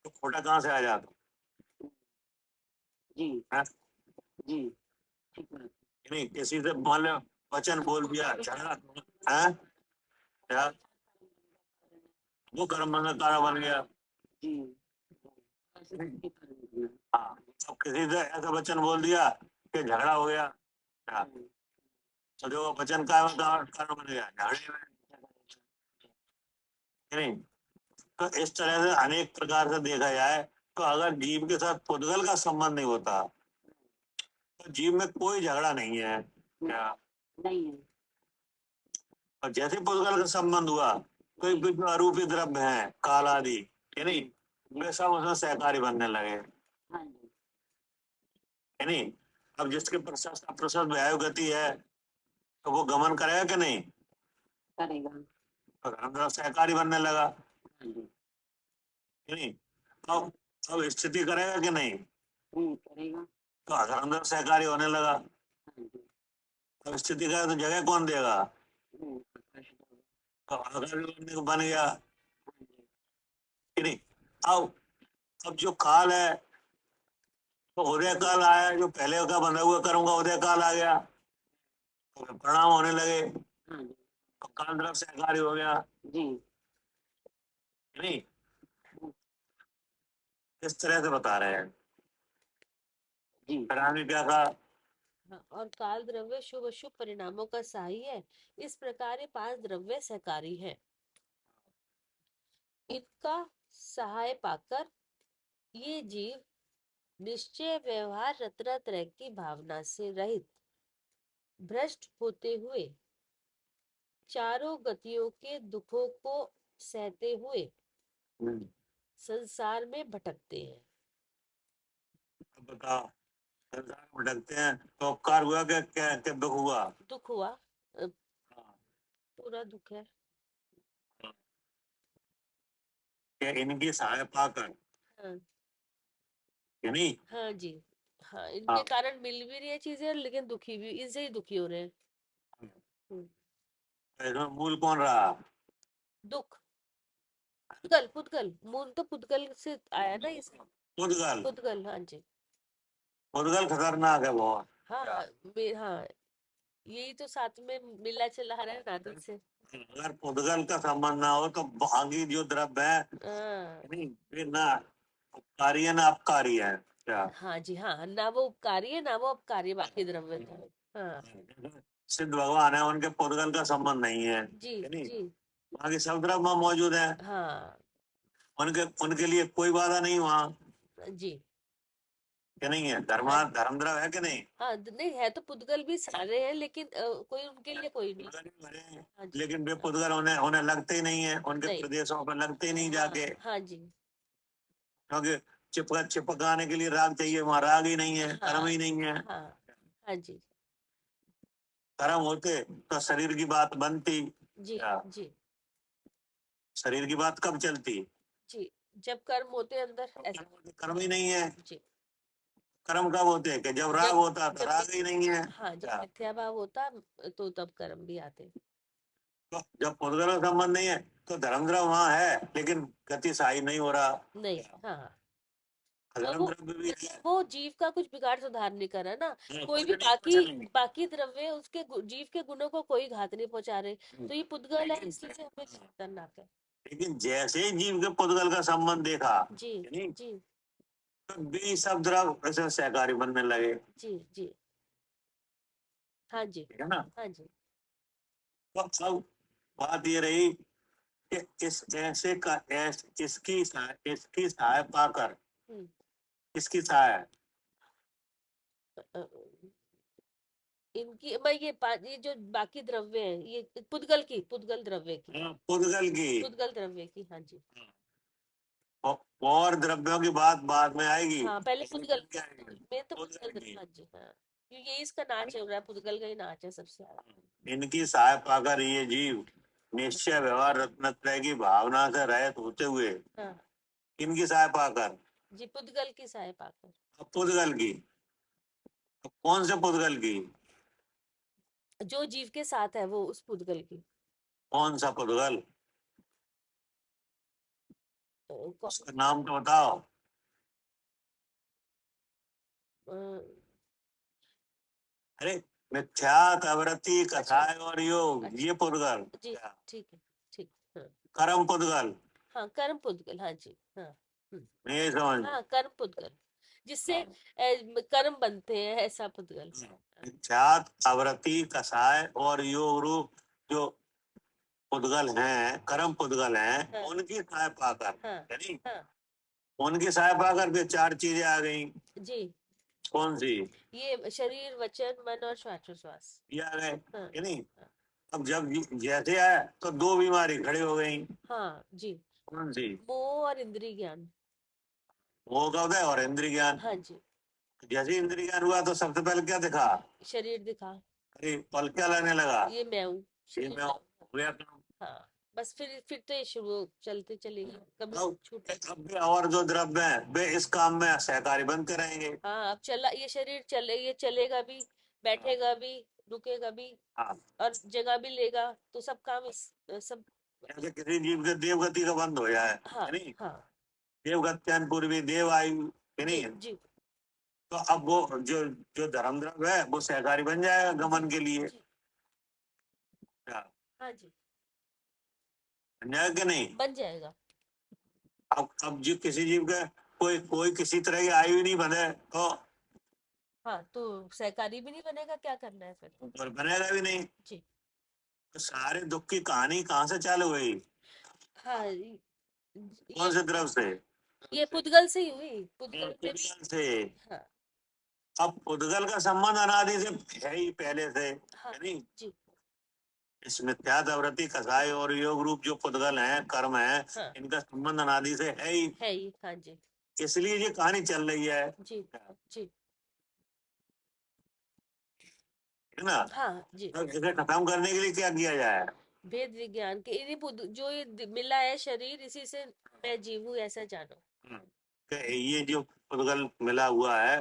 तो खोटा कहाँ से आ जाता जी, है? जी, ठीक है, कि नहीं, किसी से मान लो वचन बोल दिया, झगड़ा है क्या, वो कर्म का कारण बन गया। जी, ऐसे दुख के कारण बना। हाँ, अब किसी से ऐसा वचन बोल दिया कि झगड़ा हो गया क्या? तो जो वचन का कारण बन गया झगड़े में कि नहीं। तो इस तरह से अनेक प्रकार से देखा जाए, तो अगर जीव के साथ पुद्गल का संबंध नहीं होता, तो जीव में कोई झगड़ा नहीं है क्या। नहीं है, और जैसे पुद्गल का संबंध हुआ, तो जो अरूपी द्रव्य है काल आदि कि नहीं, वे सब उसमें सहकारी बनने लगे हाँ जी, है नहीं। अब जिसके प्रशस्त अप्रशस्त वायु गति है, तो वो गमन करेगा कि नहीं, करेगा, तो धर्म सहकारी बनने लगा हाँ जी, कि नहीं। अब स्थिति करेगा कि नहीं, करेगा, तो धर्म सहकारी होने लगा। हाँ जी, अब स्थिति करे तो जगह कौन देगा, आकर्षित होगा, तो अगर भी बन गया हाँ जी, कि नहीं। अब जो काल है, तो उदय काल आया, जो पहले का बंधा हुआ कर्म का उदय काल आ गया, तो फिर परिणाम होने लगे, हाँ जी, तो काल द्रव्य सहकारी हो गया जी, कि नहीं। इस तरह से बता रहे हैं। जी, फिर आगे क्या कहा, हाँ, और काल द्रव्य शुभ अशुभ परिणामों का सहाई है। इस प्रकार ये पांच द्रव्य सहकारी हैं। इनका सहाय पाकर ये जीव निश्चय व्यवहार रत्नात्रय की भावना से रहित भ्रष्ट होते हुए चारों गतियों के दुखों को सहते हुए संसार में भटकते हैं। अब बताओ, संसार में भटकते हैं तो उपकार हुआ क्या, क्या क्या दुख हुआ। दुख हुआ, हाँ, पूरा दुख है। कि इनकी सहाय पाकर हाँ, कि नहीं। हाँ जी, हाँ, इनके हाँ, कारण मिल भी रही है चीजें, लेकिन दुखी भी, इनसे ही दुखी हो रहे हैं। हम्म, तो इसमें मूल कौन रहा, दुख, पुद्गल, पुद्गल, मूल तो पुद्गल से आया ना इस। पुद्गल। पुद्गल, हाँ जी, पुद्गल खतरनाक है बहुत। हाँ, हाँ, हाँ, यही तो साथ में मिला चला रहा है नादर से। अगर पुद्गल का संबंध ना हो, तो बाकी जो द्रव्य है हाँ, नहीं, वे ना उपकारी है ना अपकारी है क्या। हाँ जी, हाँ, ना वो उपकारी है ना वो अपकारी, बाकी द्रव्य तो। हाँ सिद्ध भगवान है, उनके पुद्गल का संबंध नहीं है जी, कि नहीं। जी, बाकी सब द्रव्य मौजूद है, हाँ उनके उनके लिए कोई बाधा नहीं वहाँ, जी, कि नहीं है। हाँ धर्म द्रव्य है कि नहीं। हाँ, नहीं है तो पुद्गल भी सारे हैं, लेकिन कोई उनके लिए कोई नहीं। पुद्गल भी भरे हैं, हाँ जी, लेकिन वे पुद्गल उन्हें उन्हें लगते ही नहीं है, उनके नहीं, प्रदेशों पर लगते ही नहीं जाके, हाँ जी, क्योंकि चिपकाने के लिए राग चाहिए, वहाँ राग ही नहीं है, कर्म हाँ, ही नहीं है। हाँ, हाँ जी, कर्म होते तो शरीर की बात बनती जी, क्या? जी, शरीर की बात कब चलती, जी, जब कर्म होते अंदर ऐसा। कर्म ही नहीं है। जी, कर्म कब होते, कि जब राग जब होता, तो जब राग ही नहीं है हाँ, जब क्या। मिथ्या भाव होता तो तब कर्म भी आते। तो जब पुद्गल का संबंध नहीं है, तो धर्म द्रव्य वहाँ है, लेकिन गति सही नहीं हो रहा। नहीं, हाँ, अधर्म द्रव्य भी है। वो जीव का कुछ बिगाड़ सुधार नहीं कर रहा ना। हाँ, कोई कुछ भी नहीं, कुछ नहीं। बाकी द्रव्य उसके जीव के गुणों को कोई घात नहीं पहुंचा रहे, तो ये पुद्गल है, लेकिन इसलिए हमें खतरनाक है। लेकिन जैसे ही जीव के पुद्गल का संबंध देखा, जी यानी जी तो बी सब द्रव ऐसे सहकारी बनने लगे, जी जी। हाँ जी ठीक है ना। हाँ जी। तो अब बात ये रही कि इसकी सहाय पाकर, हम्म, इसकी सहाय अ, इनकी मैं ये जो बाकी द्रव्य है, ये पुद्गल द्रव्य की, पुद्गल की पुद्गल द्रव्य की। हाँ जी। और द्रव्यों की बात बाद में आएगी। हाँ, पहले पुद्गल क्या आएगी? में तो पुद्गल पुद्गल। की। हाँ जी हाँ, क्योंकि यही इसका नाच चल रहा है, पुद्गल का ही नाच है सबसे ज्यादा। इनकी सहाय पाकर ये जीव निश्चय व्यवहार रत्नत्रय की भावना से रहित होते हुए, हाँ इनकी सहाय पाकर, जी, पुद्गल की सहाय पाकर। अब पुद्गल की, अब कौन से पुद्गल की? जो जीव के साथ है वो उस पुद्गल की। कौन सा पुद्गल? कौन उसका नाम तो बताओ। अ, अरे, मिथ्या, कवरती, कथाय और योग, अच्छा, ये पुद्गल। जी ठीक है, ठीक। हाँ कर्म पुद्गल, हाँ, कर्म पुद्गल। हाँ जी हाँ। नहीं समझ। हाँ, कर्म पुद्गल, जिससे कर्म बनते हैं, ऐसा पुद्गल। मिथ्या, कवरती, कसाय और योग रूप जो पुद्गल हैं, कर्म पुद्गल हैं, हाँ उनकी सहाय पाकर, हाँ यानी हाँ उनकी सहाय पाकर भी चार चीजें आ गई। जी। कौन सी? ये शरीर, वचन, मन और श्वासोच्छ्वास। ये आ गए, हाँ यानी हाँ अब जब जैसे आए तो दो बीमारी खड़ी हो गई। हाँ जी। कौन सी? मोह और इंद्रिय ज्ञान। मोह का उदय और इंद्रिय ज्ञान। हाँ जी। जैसे इंद्रिय ज्ञान हुआ तो सबसे पहले क्या दिखा? शरीर दिखा, अरे पल क्या लगने लगा? ये मैं हूँ, ये शरीर मैं मैं हूँ, हूँ। हो गया काम। हाँ, बस फिर तो ये शुरू चलते चलेगी, कभी अब छूटे। अब भी और जो द्रव्य है वे इस काम में सहकारी बनते रहेंगे। हाँ, अब चला ये शरीर, ये चलेगा भी, बैठेगा भी, रुकेगा भी, हाँ, और जगह भी लेगा, तो सब काम सब। जैसे किसी जीव के देवगति का बंद हो जाए, हाँ यानी हाँ देवगत्यान पूर्वी देव आयु, जी यानी जी तो अब वो जो जो धर्म द्रव्य है वो सहकारी बन जाएगा गमन के लिए। जी। क्या? हाँ जी, बन जाएगा कि नहीं? बन जाएगा। अब जीव किसी जीव का कोई कोई किसी तरह की आयु ही नहीं बने तो हाँ, तो सहकारी भी नहीं बनेगा, क्या करना है फिर। ऊपर बनेगा भी नहीं। जी तो सारे दुख की कहानी कहाँ से चालू हुई? हाँ, कौन से द्रव से? ये पुद्गल से ही हुई, पुद्गल में भी। पुद्गल से। हाँ अब पुद्गल का संबंध अनादि से है ही पहले से, हाँ यानी जी इस मिथ्यावृत्ति, कसाय और योग रूप जो पुद्गल हैं, कर्म है, हाँ, इनका संबंध अनादि से है ही, है ही। हाँ जी इसलिए ये कहानी चल रही है जी जी। ना। हाँ जी। तो इसे खत्म करने के लिए क्या किया जाए? भेद विज्ञान के इन्हीं जो ये मिला है शरीर, इसी से मैं जीव हूँ, ऐसा जानो। कि ये जो पुद्गल मिला हुआ है,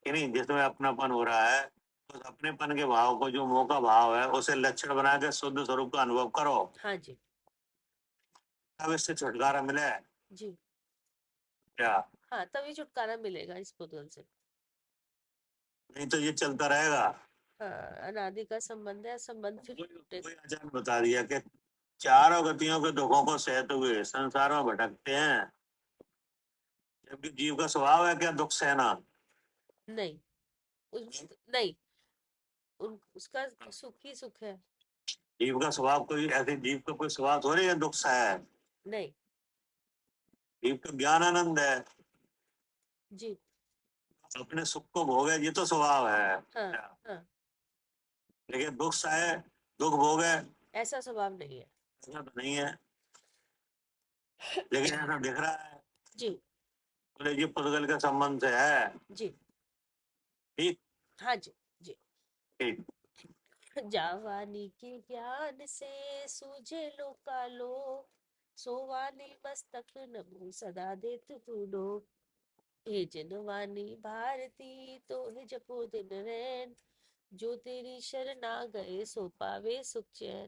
यानी जिसमें अपनापन हो रहा है, उस अपनेपन के भाव को, जो मोह का भाव है, उसे लक्षण बना के शुद्ध स्वरूप का अनुभव करो, हाँ जी तब इससे छुटकारा मिले। जी। क्या? हाँ, तभी छुटकारा मिलेगा इस पुद्गल से। नहीं तो ये चलता रहेगा। हाँ, अनादि का संबंध है, संबंध फिर टूटे। कोई आचार्य बता दिया कि चारों गतियों के दुखों को सहते हुए संसार में भटकते हैं, जबकि जीव का स्वभाव है क्या दुख सहना? नहीं, नहीं, उसका सुख ही सुख है। जीव का स्वभाव, कोई ऐसे जीव का कोई स्वभाव थोड़ी है दुख सह है। नहीं जीव का ज्ञान आनंद है, जी। अपने सुख को भोगे, ये तो स्वभाव है। हाँ हाँ, लेकिन दुख सहे, दुख भोगे, ऐसा स्वभाव नहीं है। ऐसा तो नहीं है। लेकिन ऐसा दिख रहा है, जी बोले ये पुद्गल के संबंध से है। जी। ठीक। हाँ जी जी। ठीक। जावानी के ज्ञान से सूझे लो कालो, सोवानी मस्तक नमो सदा देत तूलो। हे जनवानी भारती तो हे जपो दिन रैन, जो तेरी शरण आ गए सो पावे सुख चैन।